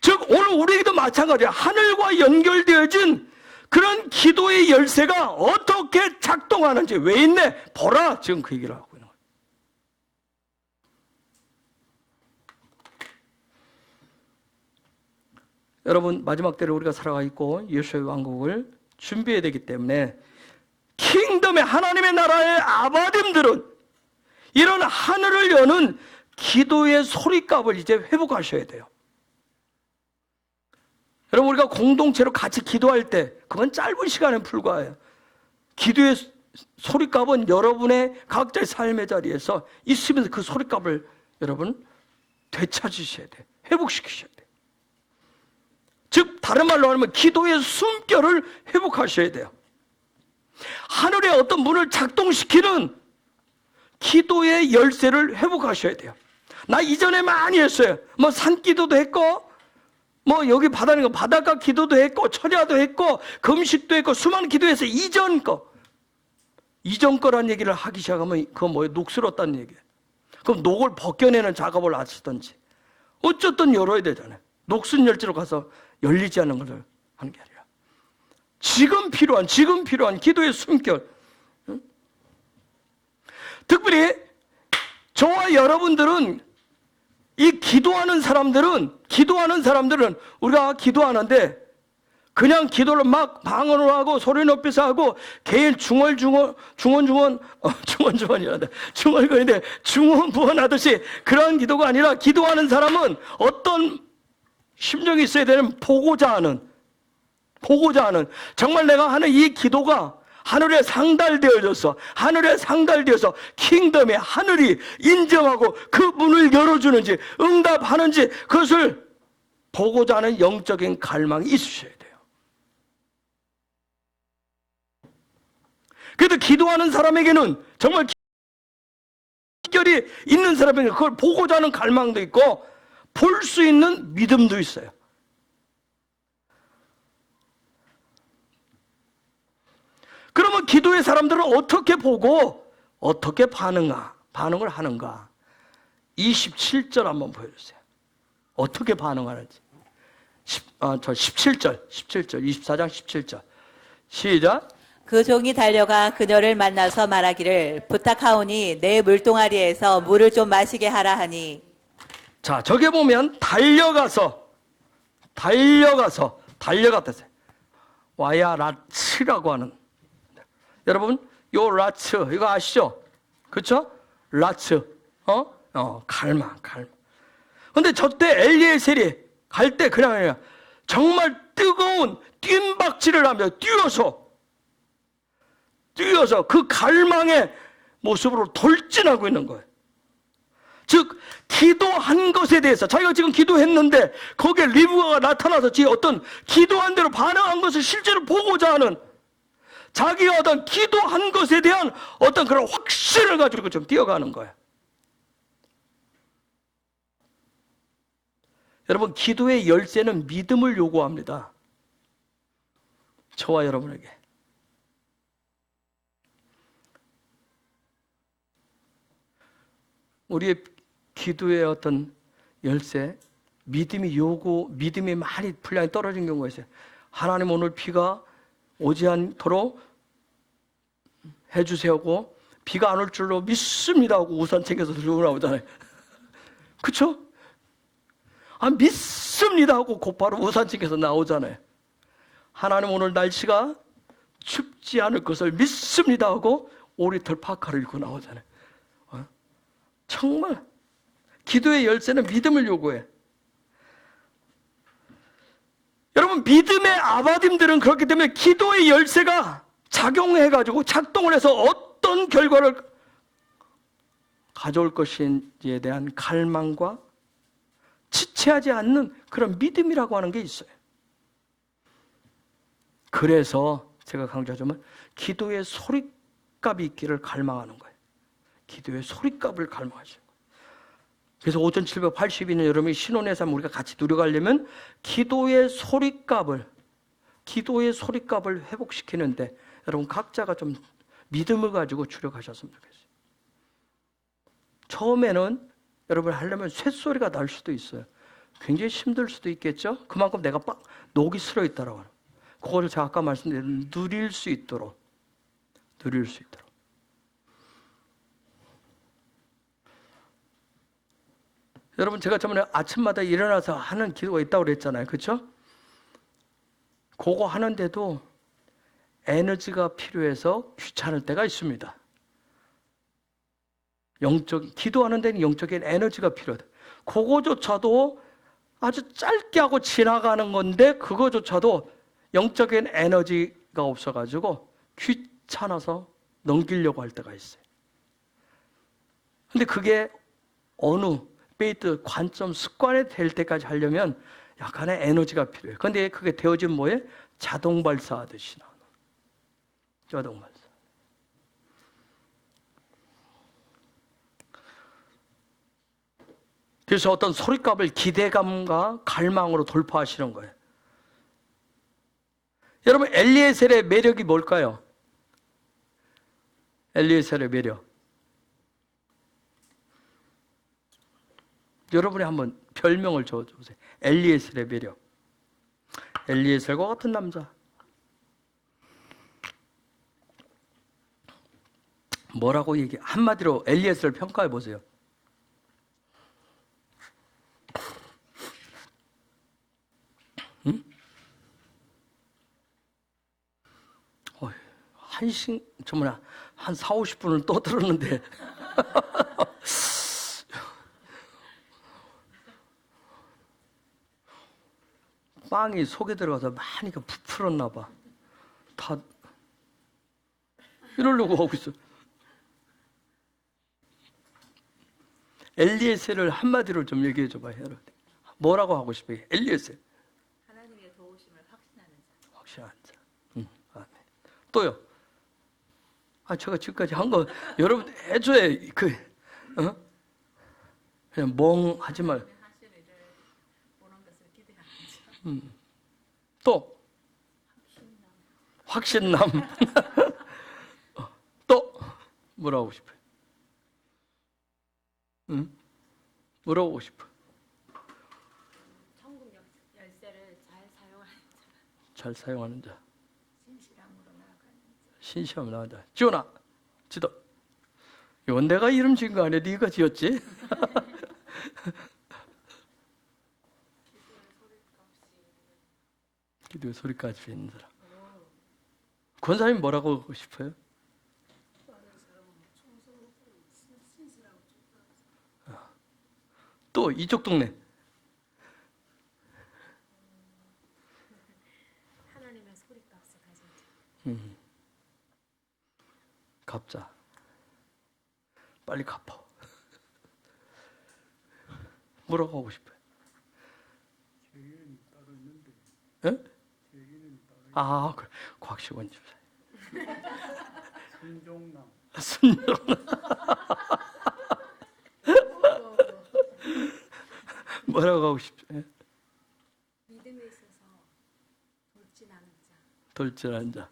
즉 오늘 우리에게도 마찬가지야. 하늘과 연결되어진 그런 기도의 열쇠가 어떻게 작동하는지 왜 있네? 보라. 지금 그 얘기를 하고 있는 거예요. 여러분 마지막 때를 우리가 살아가 있고 예수의 왕국을 준비해야 되기 때문에 킹덤의 하나님의 나라의 아바딤들은 이런 하늘을 여는 기도의 소리값을 이제 회복하셔야 돼요. 여러분, 우리가 공동체로 같이 기도할 때 그건 짧은 시간에 불과해요. 기도의 소리값은 여러분의 각자의 삶의 자리에서 있으면서 그 소리값을 여러분 되찾으셔야 돼요. 회복시키셔야 돼요. 즉 다른 말로 하면 기도의 숨결을 회복하셔야 돼요. 하늘의 어떤 문을 작동시키는 기도의 열쇠를 회복하셔야 돼요. 나 이전에 많이 했어요. 뭐 산기도도 했고, 뭐 여기 바닷가 기도도 했고, 철야도 했고, 금식도 했고, 수많은 기도해서 이전 거란 얘기를 하기 시작하면 그건 뭐예요? 녹슬었다는 얘기예요. 그럼 녹을 벗겨내는 작업을 하시든지 어쨌든 열어야 되잖아요. 녹슨 열쇠로 가서 열리지 않는 것을 하는 게 아니라 지금 필요한 기도의 숨결. 특별히 저와 여러분들은 이 기도하는 사람들은 우리가 기도하는데 그냥 기도를 막 방언으로 하고 소리 높여서 하고 개인 중원부원하듯이 그런 기도가 아니라 기도하는 사람은 어떤 심정이 있어야 되는 보고자 하는 정말 내가 하는 이 기도가 하늘에 상달되어서 킹덤의 하늘이 인정하고 그 문을 열어주는지 응답하는지 그것을 보고자 하는 영적인 갈망이 있으셔야 돼요. 그래도 기도하는 사람에게는 정말 기결이 있는 사람에게 그걸 보고자 하는 갈망도 있고 볼 수 있는 믿음도 있어요. 그러면 기도의 사람들은 어떻게 보고 어떻게 반응을 하는가? 27절 한번 보여주세요. 어떻게 반응하는지. 17절, 24장 17절. 시작. 그 종이 달려가 그녀를 만나서 말하기를 부탁하오니 내 물동아리에서 물을 좀 마시게 하라 하니. 자, 저게 보면 달려갔다. 와야 라츠라고 하는. 여러분, 요 라츠, 이거 아시죠? 그쵸? 라츠. 갈망. 근데 저때 엘리에셀이 갈 때 그냥 정말 뜨거운 뜀박질을 하며 뛰어서 그 갈망의 모습으로 돌진하고 있는 거예요. 즉 기도한 것에 대해서 자기가 지금 기도했는데 거기에 리브가가 나타나서 어떤 기도한 대로 반응한 것을 실제로 보고자 하는 자기가 어떤 기도한 것에 대한 어떤 그런 확신을 가지고 좀 뛰어가는 거예요. 여러분, 기도의 열쇠는 믿음을 요구합니다. 저와 여러분에게. 우리의 기도의 어떤 열쇠, 믿음이 많이 분량이 떨어진 경우가 있어요. 하나님 오늘 비가 오지 않도록 해주세요고 비가 안 올 줄로 믿습니다 하고 우산 챙겨서 들고 나오잖아요. 그쵸? 믿습니다 하고 곧바로 우산 챙겨서 나오잖아요. 하나님 오늘 날씨가 춥지 않을 것을 믿습니다 하고 오리털 파카를 입고 나오잖아요. 정말 기도의 열쇠는 믿음을 요구해. 여러분, 믿음의 아바딤들은 그렇기 때문에 기도의 열쇠가 작용해가지고 작동을 해서 어떤 결과를 가져올 것인지에 대한 갈망과 지체하지 않는 그런 믿음이라고 하는 게 있어요. 그래서 제가 강조하자면 기도의 소리값이 있기를 갈망하는 거예요. 기도의 소리값을 갈망하시는 거예요. 그래서 5782년 여러분이 신혼의 삶 우리가 같이 누려가려면 기도의 소리값을 회복시키는데 여러분 각자가 좀 믿음을 가지고 주력하셨으면 좋겠어요. 처음에는 여러분 하려면 쇳소리가 날 수도 있어요. 굉장히 힘들 수도 있겠죠. 그만큼 내가 녹이 슬어 있다라고 하는. 그거를 제가 아까 말씀드린 누릴 수 있도록. 여러분, 제가 저번에 아침마다 일어나서 하는 기도가 있다고 그랬잖아요. 그렇죠? 그거 하는데도 에너지가 필요해서 귀찮을 때가 있습니다. 기도하는 데는 영적인 에너지가 필요하다. 그거조차도 아주 짧게 하고 지나가는 건데 그거조차도 영적인 에너지가 없어가지고 귀찮아서 넘기려고 할 때가 있어요. 근데 그게 어느 베이트 관점 습관이 될 때까지 하려면 약간의 에너지가 필요해요. 근데 그게 되어지면 뭐예요? 자동 발사하듯이 나오는 자동 발사. 그래서 어떤 소리값을 기대감과 갈망으로 돌파하시는 거예요. 여러분, 엘리에셀의 매력이 뭘까요? 엘리에셀의 매력. 여러분이 한번 별명을 적어보세요. 엘리에셀의 매력. 엘리에셀과 같은 남자. 뭐라고 한마디로 엘리에셀을 평가해 보세요. 응? 정말 한 4, 50분을 또 들었는데 빵이 속에 들어가서 많이 부풀었나 봐. 다 이러려고 하고 있어. 엘리에셀을 한마디로 좀 얘기해 줘봐요, 여러분. 뭐라고 하고 싶어요? 엘리에셀. 하나님의 도우심을 확신하는 자. 확신하는 자. 아멘. 또요. 제가 지금까지 한 거 여러분 해줘야 그냥 멍하지 말. 또 확신남. 또 뭐라고 하고 싶어요? 뭐라고 하고 싶어요? 천국 열쇠를 잘 사용하는 자. 잘 사용하는 자. 신실함으로 나아가는 자. 신실함으로 나아가는 자. 지원아, 지도. 이건 내가 이름 지은 거 아니야? 네가 지었지? 기도의 소리까지 있는 사람. 권사님 뭐라고 하고 싶어요? 또 이쪽 동네. 하나님의 소리값을 가진 자. 갚자. 빨리 갚아. 뭐라고 하고 싶어요? 예? 그래. 곽시원 집사. 순종남. 뭐라고 하고 싶어요? 믿음에 있어서 돌진하는 자. 돌진하는 자.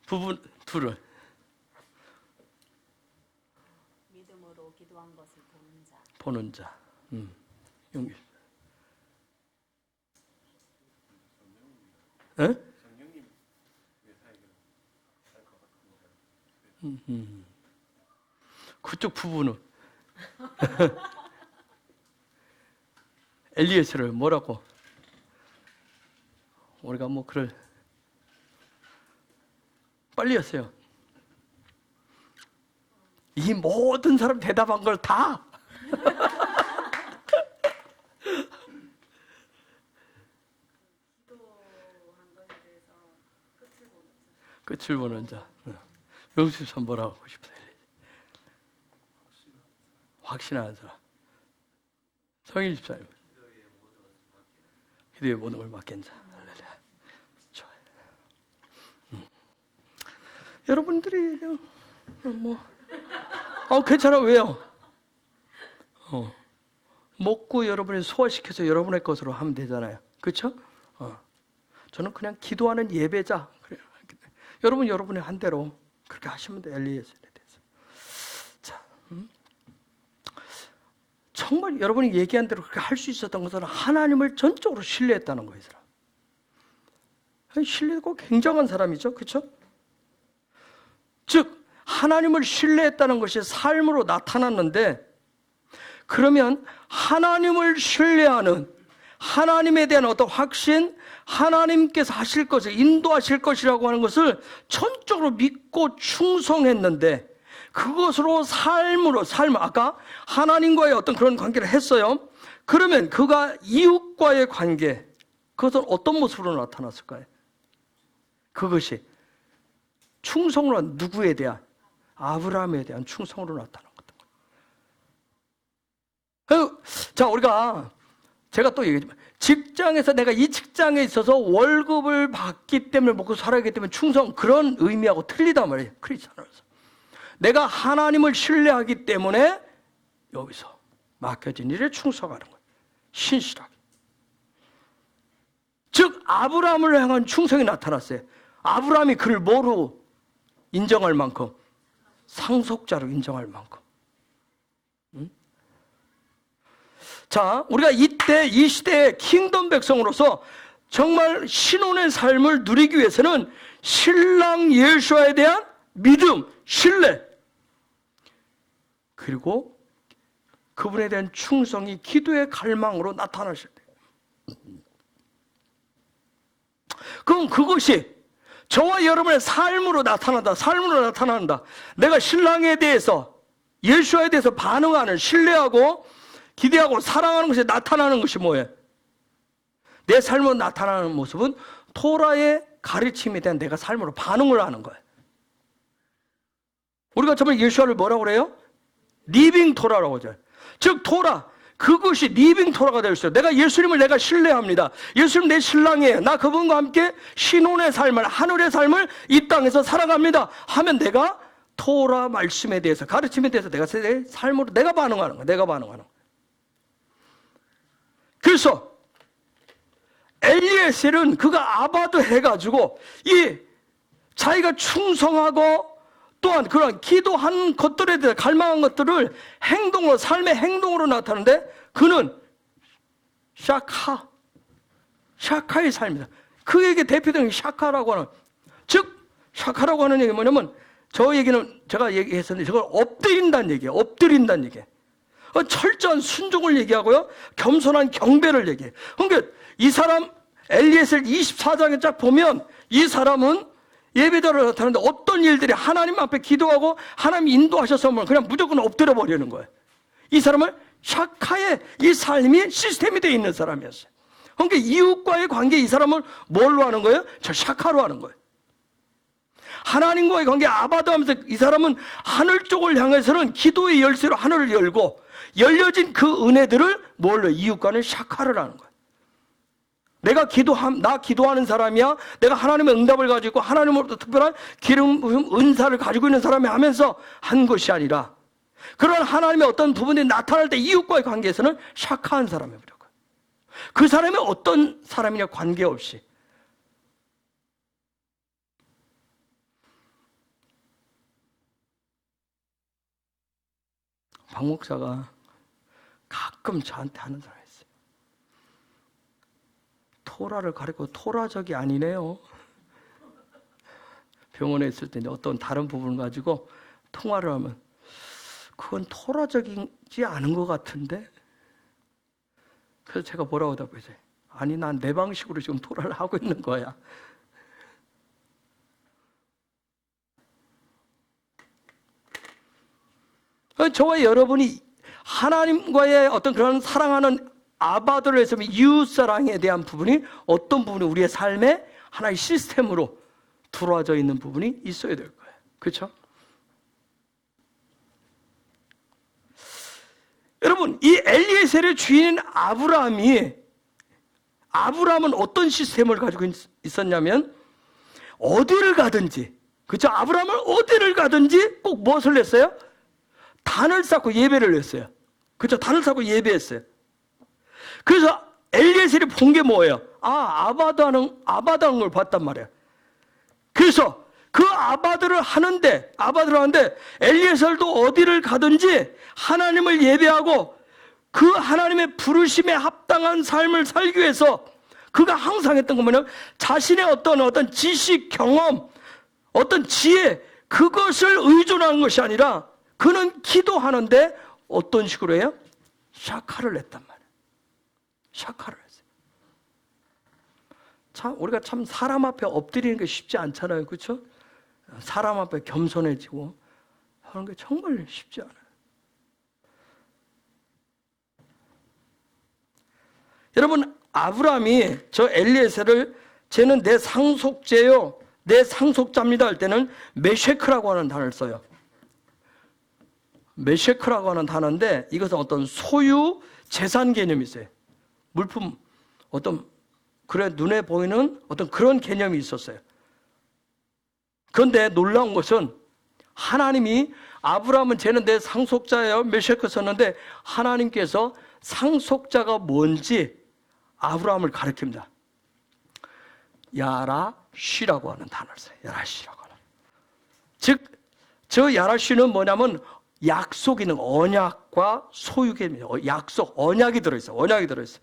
부분 둘은 믿음으로 기도한 것을 보는 자. 보는 자. 용기. 예? 그쪽 부부는 엘리에셀을 뭐라고? 우리가 그럴 빨리 하세요. 이 모든 사람 대답한 걸 다 끝을 보는 자. 명수사 뭐라고 하고 싶어요? 확신하는 사람. 성일 집사님. 기도의 모든 걸 맡긴 자. 할렐루야. 좋아요. 여러분들이 괜찮아. 왜요? 먹고 여러분이 소화시켜서 여러분의 것으로 하면 되잖아요. 그렇죠? 저는 그냥 기도하는 예배자. 여러분 여러분의 한 대로 그렇게 하시면 돼요. 엘리에셀에 대해서. 자, 정말 여러분이 얘기한 대로 그렇게 할 수 있었던 것은 하나님을 전적으로 신뢰했다는 거예요. 신뢰고 굉장한 사람이죠. 그렇죠? 즉 하나님을 신뢰했다는 것이 삶으로 나타났는데, 그러면 하나님을 신뢰하는, 하나님에 대한 어떤 확신, 하나님께서 하실 것을, 인도하실 것이라고 하는 것을 전적으로 믿고 충성했는데, 그것으로 삶, 아까 하나님과의 어떤 그런 관계를 했어요. 그러면 그가 이웃과의 관계, 그것은 어떤 모습으로 나타났을까요? 그것이 충성으로 누구에 대한? 아브라함에 대한 충성으로 나타난 거다. 자, 제가 또 얘기하지만 직장에서 내가 이 직장에 있어서 월급을 받기 때문에 먹고 살아야기 때문에 충성, 그런 의미하고 틀리단 말이에요. 크리스천으로서 내가 하나님을 신뢰하기 때문에 여기서 맡겨진 일에 충성하는 거예요. 신실하게. 즉 아브라함을 향한 충성이 나타났어요. 아브라함이 그를 뭐로 인정할 만큼? 상속자로 인정할 만큼. 자, 우리가 이 시대의 킹덤 백성으로서 정말 신혼의 삶을 누리기 위해서는 신랑 예수와에 대한 믿음, 신뢰, 그리고 그분에 대한 충성이 기도의 갈망으로 나타나셔야 돼요. 그럼 그것이 저와 여러분의 삶으로 나타난다. 내가 신랑에 대해서, 예수와에 대해서 반응하는, 신뢰하고 기대하고 사랑하는 것이 나타나는 것이 뭐예요? 내 삶으로 나타나는 모습은 토라의 가르침에 대한 내가 삶으로 반응을 하는 거예요. 우리가 정말 예수와를 뭐라고 그래요? 리빙 토라라고 하죠. 즉 토라, 그것이 리빙 토라가 될 수 있어요. 내가 예수님을 내가 신뢰합니다. 예수님 내 신랑이에요. 나 그분과 함께 신혼의 삶을, 하늘의 삶을 이 땅에서 살아갑니다 하면 내가 토라 말씀에 대해서, 가르침에 대해서 내가 내 삶으로 내가 반응하는 거예요. 그래서 엘리에셀은 그가 아바도 해가지고 이 자기가 충성하고 또한 그런 기도한 것들에 대해 갈망한 것들을 행동으로, 삶의 행동으로 나타나는데 그는 샤카의 삶이다. 그에게 대표되는 샤카라고 하는, 즉 샤카라고 하는 얘기가 뭐냐면, 저 얘기는 제가 얘기했었는데 저걸 엎드린다는 얘기예요. 철저한 순종을 얘기하고요, 겸손한 경배를 얘기해요. 그러니까 이 사람 엘리에셀 24장에 쫙 보면 이 사람은 예배자로 나타나는데 어떤 일들이 하나님 앞에 기도하고 하나님 인도하셔서 그냥 무조건 엎드려 버리는 거예요. 이 사람을 샤카의 이 삶이 시스템이 되어 있는 사람이었어요. 그러니까 이웃과의 관계, 이 사람을 뭘로 하는 거예요? 저 샤카로 하는 거예요. 하나님과의 관계 아바도 하면서 이 사람은 하늘 쪽을 향해서는 기도의 열쇠로 하늘을 열고 열려진 그 은혜들을 뭘로? 이웃과는 샤카를 하는 거예요. 나 기도하는 사람이야. 내가 하나님의 응답을 가지고 있고 하나님으로부터 특별한 기름 부음 은사를 가지고 있는 사람이 하면서 한 것이 아니라 그런 하나님의 어떤 부분이 나타날 때 이웃과의 관계에서는 샤카한 사람이라고요. 그 사람이 어떤 사람이냐 관계없이 박 목사가 가끔 저한테 하는 사람이 있어요. 토라를 가리고 토라적이 아니네요. 병원에 있을 때 어떤 다른 부분을 가지고 통화를 하면 그건 토라적이지 않은 것 같은데? 그래서 제가 뭐라고 답했어요? 아니, 난 내 방식으로 지금 토라를 하고 있는 거야. 저와 여러분이 하나님과의 어떤 그런 사랑하는 아바들을 해서 이웃사랑에 대한 부분이 어떤 부분이 우리의 삶에 하나의 시스템으로 들어와져 있는 부분이 있어야 될 거예요. 그렇죠? 여러분, 이 엘리에셀의 주인인 아브라함은 어떤 시스템을 가지고 있었냐면 어디를 가든지, 그렇죠? 아브라함은 어디를 가든지 꼭 무엇을 했어요? 단을 쌓고 예배를 했어요. 그렇죠? 단을 쌓고 예배했어요. 그래서 엘리에셀이 본 게 뭐예요? 아바드하는 걸 봤단 말이에요. 그래서 그 아바드를 하는데 엘리에셀도 어디를 가든지 하나님을 예배하고 그 하나님의 부르심에 합당한 삶을 살기 위해서 그가 항상 했던 건 뭐냐면 자신의 어떤 지식, 경험, 어떤 지혜, 그것을 의존하는 것이 아니라 그는 기도하는데 어떤 식으로 해요? 샤카를 했단 말이에요. 샤카를 했어요. 참, 우리가 참 사람 앞에 엎드리는 게 쉽지 않잖아요. 그렇죠? 사람 앞에 겸손해지고 하는 게 정말 쉽지 않아요. 여러분, 아브라함이 저 엘리에셀을 쟤는 내 상속제요, 내 상속자입니다 할 때는 메셰크라고 하는 단어를 써요. 메셰크라고 하는 단어인데 이것은 어떤 소유 재산 개념이 있어요. 물품, 어떤 그래 눈에 보이는 어떤 그런 개념이 있었어요. 그런데 놀라운 것은 하나님이 아브라함은 쟤는 내 상속자예요, 메셰크 썼는데 하나님께서 상속자가 뭔지 아브라함을 가르칩니다. 야라시라고 하는 단어를 써요. 야라시라고 하는. 즉, 저 야라시는 뭐냐면 약속이는 언약과 소유 개념이에요. 약속, 언약이 들어있어요. 언약이 들어있어요.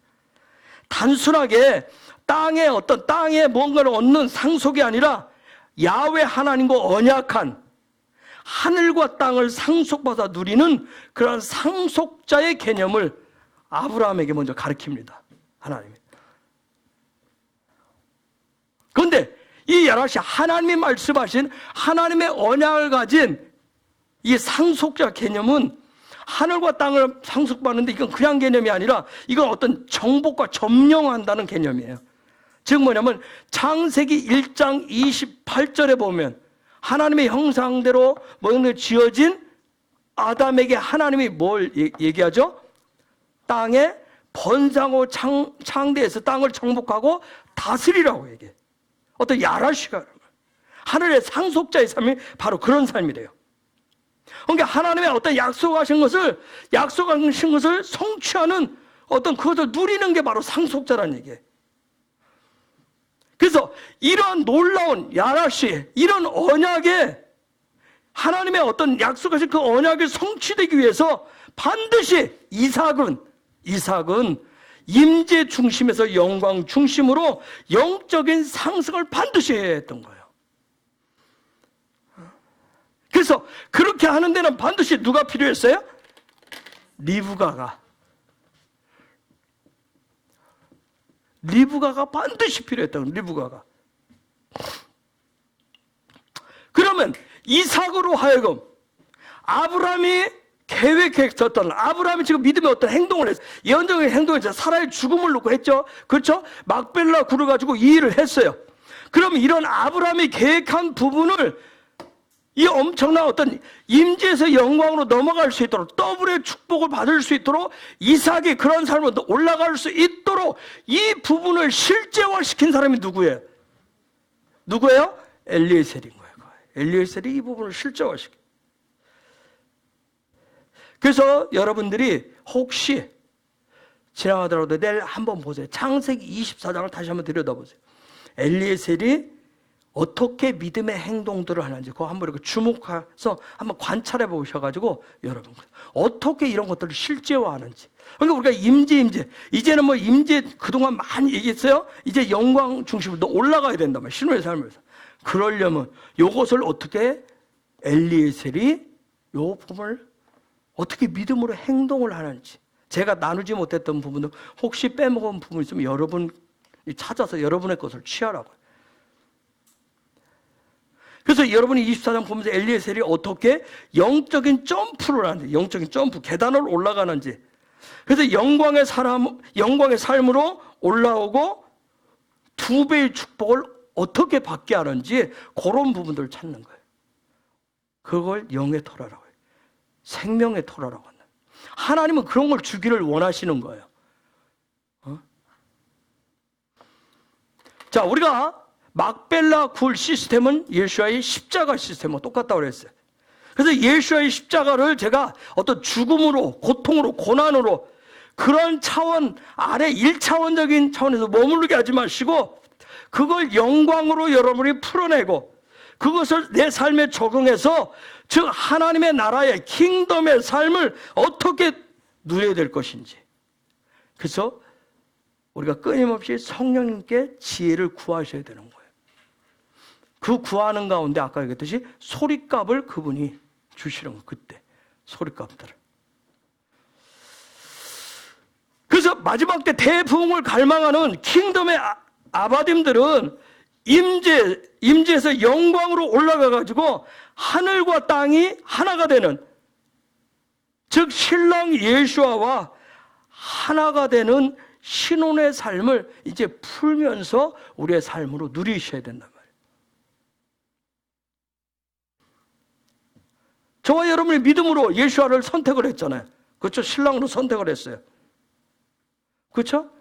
단순하게 땅에 뭔가를 얻는 상속이 아니라 야훼 하나님과 언약한 하늘과 땅을 상속받아 누리는 그런 상속자의 개념을 아브라함에게 먼저 가르칩니다. 하나님이. 그런데 이 야라시, 하나님이 말씀하신 하나님의 언약을 가진 이 상속자 개념은 하늘과 땅을 상속받는데 이건 그냥 개념이 아니라 이건 어떤 정복과 점령한다는 개념이에요. 즉 뭐냐면 창세기 1장 28절에 보면 하나님의 형상대로 모형대로 지어진 아담에게 하나님이 뭘 얘기하죠? 땅에 번성하고 창대해서 땅을 정복하고 다스리라고 얘기해요. 어떤 야라시가 하늘의 상속자의 삶이 바로 그런 삶이래요. 그러니까 하나님의 어떤 약속하신 것을 성취하는 어떤 그것을 누리는 게 바로 상속자라는 얘기예요. 그래서 이런 놀라운 야라시, 이런 언약에 하나님의 어떤 약속하신 그 언약이 성취되기 위해서 반드시 이삭은 임재 중심에서 영광 중심으로 영적인 상승을 반드시 해야 했던 거예요. 그래서 그렇게 하는 데는 반드시 누가 필요했어요? 리브가가 반드시 필요했던 거예요. 리브가가. 그러면 이삭으로 하여금 아브라함이 계획했었던, 아브라함이 지금 믿음의 어떤 행동을 했어요. 예언적인 행동을 했어요. 사라의 죽음을 놓고 했죠. 그렇죠? 막벨라 굴을 가지고 이 일을 했어요. 그럼 이런 아브라함이 계획한 부분을 이 엄청난 어떤 임재에서 영광으로 넘어갈 수 있도록, 더블의 축복을 받을 수 있도록, 이삭이 그런 삶으로 올라갈 수 있도록 이 부분을 실제화시킨 사람이 누구예요? 엘리에셀인 거예요. 엘리에셀이 이 부분을 실제화시킨. 그래서 여러분들이 혹시 지나가더라도 내일 한번 보세요. 창세기 24장을 다시 한번 들여다보세요. 엘리에셀이 어떻게 믿음의 행동들을 하는지 그거 한번 이렇게 주목해서 한번 관찰해 보셔가지고 여러분 어떻게 이런 것들을 실제화하는지. 그러니까 우리가 임재 이제는 뭐 임재 그동안 많이 얘기했어요. 이제 영광 중심으로 올라가야 된단 말이에요. 신호의 삶에서. 그러려면 요것을 어떻게 엘리에셀이 요 부분을 어떻게 믿음으로 행동을 하는지, 제가 나누지 못했던 부분들 혹시 빼먹은 부분 있으면 여러분이 찾아서 여러분의 것을 취하라고요. 그래서 여러분이 24장 보면서 엘리에셀이 어떻게 영적인 점프를 하는지, 영적인 점프, 계단을 올라가는지, 그래서 영광의 삶으로 올라오고 2배의 축복을 어떻게 받게 하는지 그런 부분들을 찾는 거예요. 그걸 영의 토라라고 해요. 생명의 토라라고 한다. 하나님은 그런 걸 주기를 원하시는 거예요. 자, 우리가 막벨라 굴 시스템은 예수와의 십자가 시스템과 똑같다고 그랬어요. 그래서 예수와의 십자가를 제가 어떤 죽음으로, 고통으로, 고난으로 그런 차원 아래 1차원적인 차원에서 머무르게 하지 마시고 그걸 영광으로 여러분이 풀어내고 그것을 내 삶에 적응해서 즉 하나님의 나라의 킹덤의 삶을 어떻게 누려야 될 것인지. 그래서 우리가 끊임없이 성령님께 지혜를 구하셔야 되는 거예요. 그 구하는 가운데 아까 얘기했듯이 소리값을 그분이 주시는 거예요. 그때 소리값들을. 그래서 마지막 때 대부흥을 갈망하는 킹덤의 아바딤들은 임재에서 영광으로 올라가가지고 하늘과 땅이 하나가 되는, 즉 신랑 예수아와 하나가 되는 신혼의 삶을 이제 풀면서 우리의 삶으로 누리셔야 된단 말이에요. 저와 여러분이 믿음으로 예수와를 선택을 했잖아요. 그렇죠? 신랑으로 선택을 했어요. 그렇죠?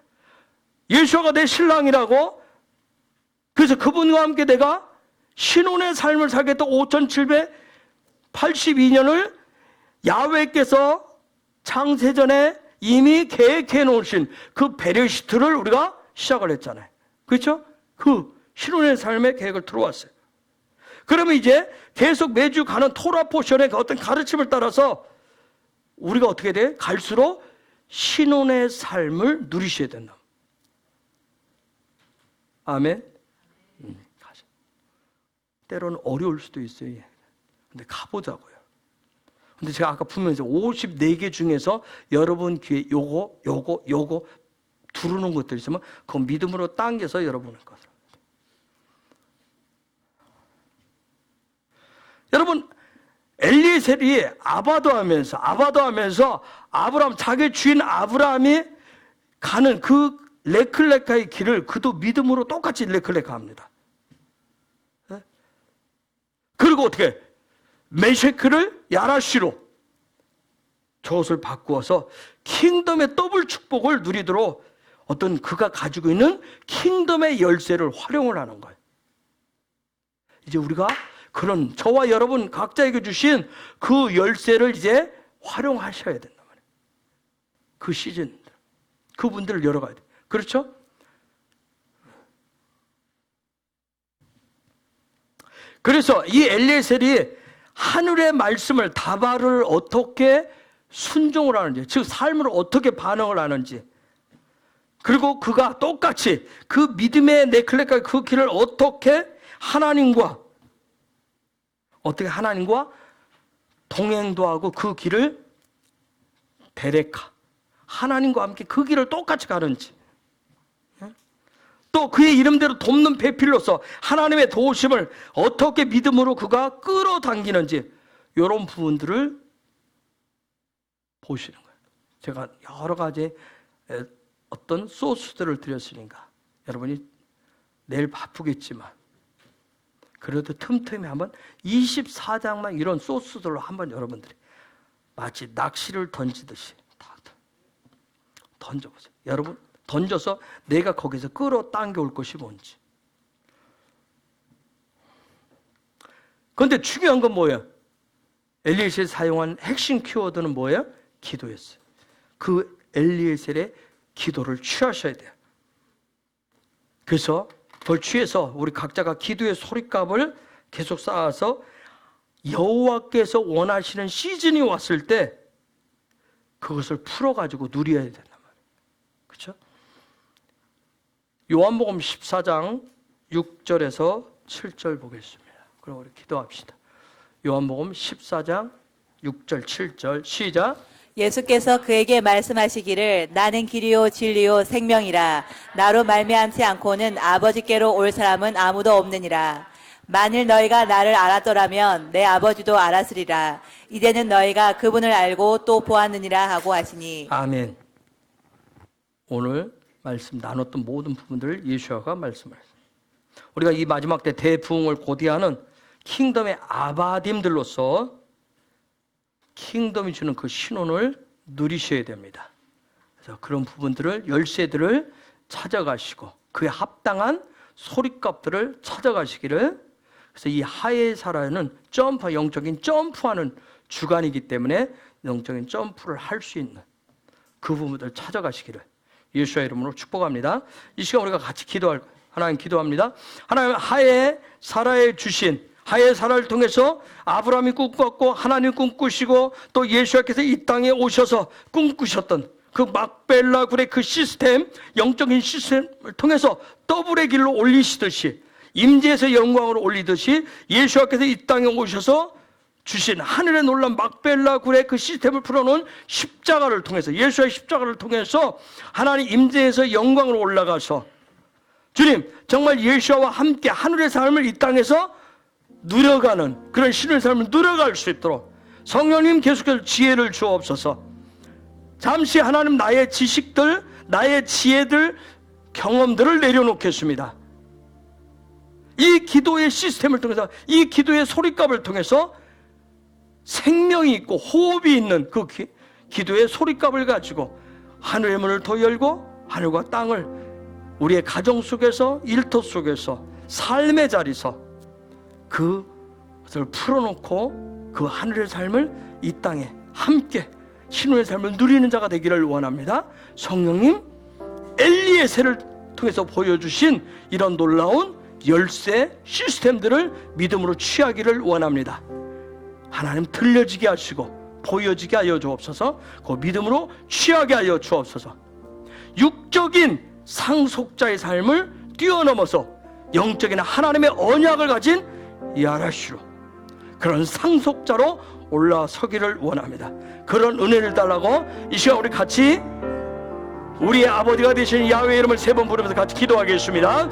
예수와가 내 신랑이라고, 그래서 그분과 함께 내가 신혼의 삶을 살겠다. 5782년을 야훼께서 창세전에 이미 계획해 놓으신 그 베레시트를 우리가 시작을 했잖아요. 그렇죠? 그 신혼의 삶의 계획을 들어왔어요. 그러면 이제 계속 매주 가는 토라 포션의 그 어떤 가르침을 따라서 우리가 어떻게 돼? 갈수록 신혼의 삶을 누리셔야 된다. 아멘. 때로는 어려울 수도 있어요. 근데 가보자고요. 근데 제가 아까 분명히 54개 중에서 여러분 귀에 요거 두르는 것들 있으면 그 믿음으로 당겨서 여러분의 것을. 여러분, 엘리에셀이 아바도하면서 아브라함, 자기 주인 아브라함이 가는 그 레클레카의 길을 그도 믿음으로 똑같이 레클레카합니다. 그리고 어떻게 메셰크를 야라시로 저것을 바꾸어서 킹덤의 더블 축복을 누리도록 어떤 그가 가지고 있는 킹덤의 열쇠를 활용을 하는 거예요. 이제 우리가 그런 저와 여러분 각자에게 주신 그 열쇠를 이제 활용하셔야 된단 말이에요. 그 시즌, 그분들을 열어가야 돼요. 그렇죠? 그래서 이 엘리에셀이 하늘의 말씀을, 다발을 어떻게 순종을 하는지, 즉 삶을 어떻게 반응을 하는지, 그리고 그가 똑같이 그 믿음의 네클레카 그 길을 어떻게 하나님과 동행도 하고 그 길을 데레카, 하나님과 함께 그 길을 똑같이 가는지, 또 그의 이름대로 돕는 배필로서 하나님의 도우심을 어떻게 믿음으로 그가 끌어당기는지, 이런 부분들을 보시는 거예요. 제가 여러 가지 어떤 소스들을 드렸으니까 여러분이 내일 바쁘겠지만 그래도 틈틈이 한번 24장만 이런 소스들로 한번 여러분들이 마치 낚시를 던지듯이 다 던져보세요. 여러분 던져서 내가 거기서 끌어당겨 올 것이 뭔지. 그런데 중요한 건 뭐예요? 엘리에셀이 사용한 핵심 키워드는 뭐예요? 기도였어요. 그 엘리에셀의 기도를 취하셔야 돼요. 그래서 그걸 취해서 우리 각자가 기도의 소리값을 계속 쌓아서 여호와께서 원하시는 시즌이 왔을 때 그것을 풀어가지고 누려야 된단 말이에요. 그렇죠? 요한복음 14장 6절에서 7절 보겠습니다. 그럼 우리 기도합시다. 요한복음 14장 6절 7절 시작. 예수께서 그에게 말씀하시기를 나는 길이요 진리요 생명이라 나로 말미암지 않고는 아버지께로 올 사람은 아무도 없느니라. 만일 너희가 나를 알았더라면 내 아버지도 알았으리라. 이제는 너희가 그분을 알고 또 보았느니라 하고 하시니. 아멘. 오늘 말씀 나눴던 모든 부분들을 예수와가 말씀하셨습니다. 우리가 이 마지막 때 대부흥을 고대하는 킹덤의 아바딤들로서 킹덤이 주는 그 신혼을 누리셔야 됩니다. 그래서 그런 부분들을, 열쇠들을 찾아가시고 그에 합당한 소리값들을 찾아가시기를. 그래서 이 하에사라는 영적인 점프하는 주간이기 때문에 영적인 점프를 할 수 있는 그 부분들을 찾아가시기를 예수의 이름으로 축복합니다. 이 시간 우리가 같이 하나님 기도합니다. 하나님, 하에사라에 주신 하에사라를 통해서 아브라함이 꿈꿨고 하나님 꿈꾸시고 또 예수께서 이 땅에 오셔서 꿈꾸셨던 그 막벨라 굴의 그 시스템, 영적인 시스템을 통해서 더블의 길로 올리시듯이, 임재에서 영광으로 올리듯이 예수께서 이 땅에 오셔서 주신 하늘의 놀란 막벨라 굴의 그 시스템을 풀어놓은 십자가를 통해서, 예수의 십자가를 통해서 하나님 임재에서 영광으로 올라가서 주님 정말 예수와 함께 하늘의 삶을 이 땅에서 누려가는 그런 신의 삶을 누려갈 수 있도록 성령님 계속해서 지혜를 주옵소서. 잠시 하나님 나의 지식들, 나의 지혜들, 경험들을 내려놓겠습니다. 이 기도의 시스템을 통해서, 이 기도의 소리값을 통해서 생명이 있고 호흡이 있는 그 기도의 소리값을 가지고 하늘의 문을 더 열고 하늘과 땅을 우리의 가정 속에서, 일터 속에서, 삶의 자리에서 그것을 풀어놓고 그 하늘의 삶을 이 땅에 함께 신혼의 삶을 누리는 자가 되기를 원합니다. 성령님, 엘리에셀을 통해서 보여주신 이런 놀라운 열쇠 시스템들을 믿음으로 취하기를 원합니다. 하나님, 들려지게 하시고 보여지게 하여 주옵소서. 그 믿음으로 취하게 하여 주옵소서. 육적인 상속자의 삶을 뛰어넘어서 영적인 하나님의 언약을 가진 야라시로, 그런 상속자로 올라서기를 원합니다. 그런 은혜를 달라고 이 시간 우리 같이 우리의 아버지가 되신 야훼의 이름을 3번 부르면서 같이 기도하겠습니다.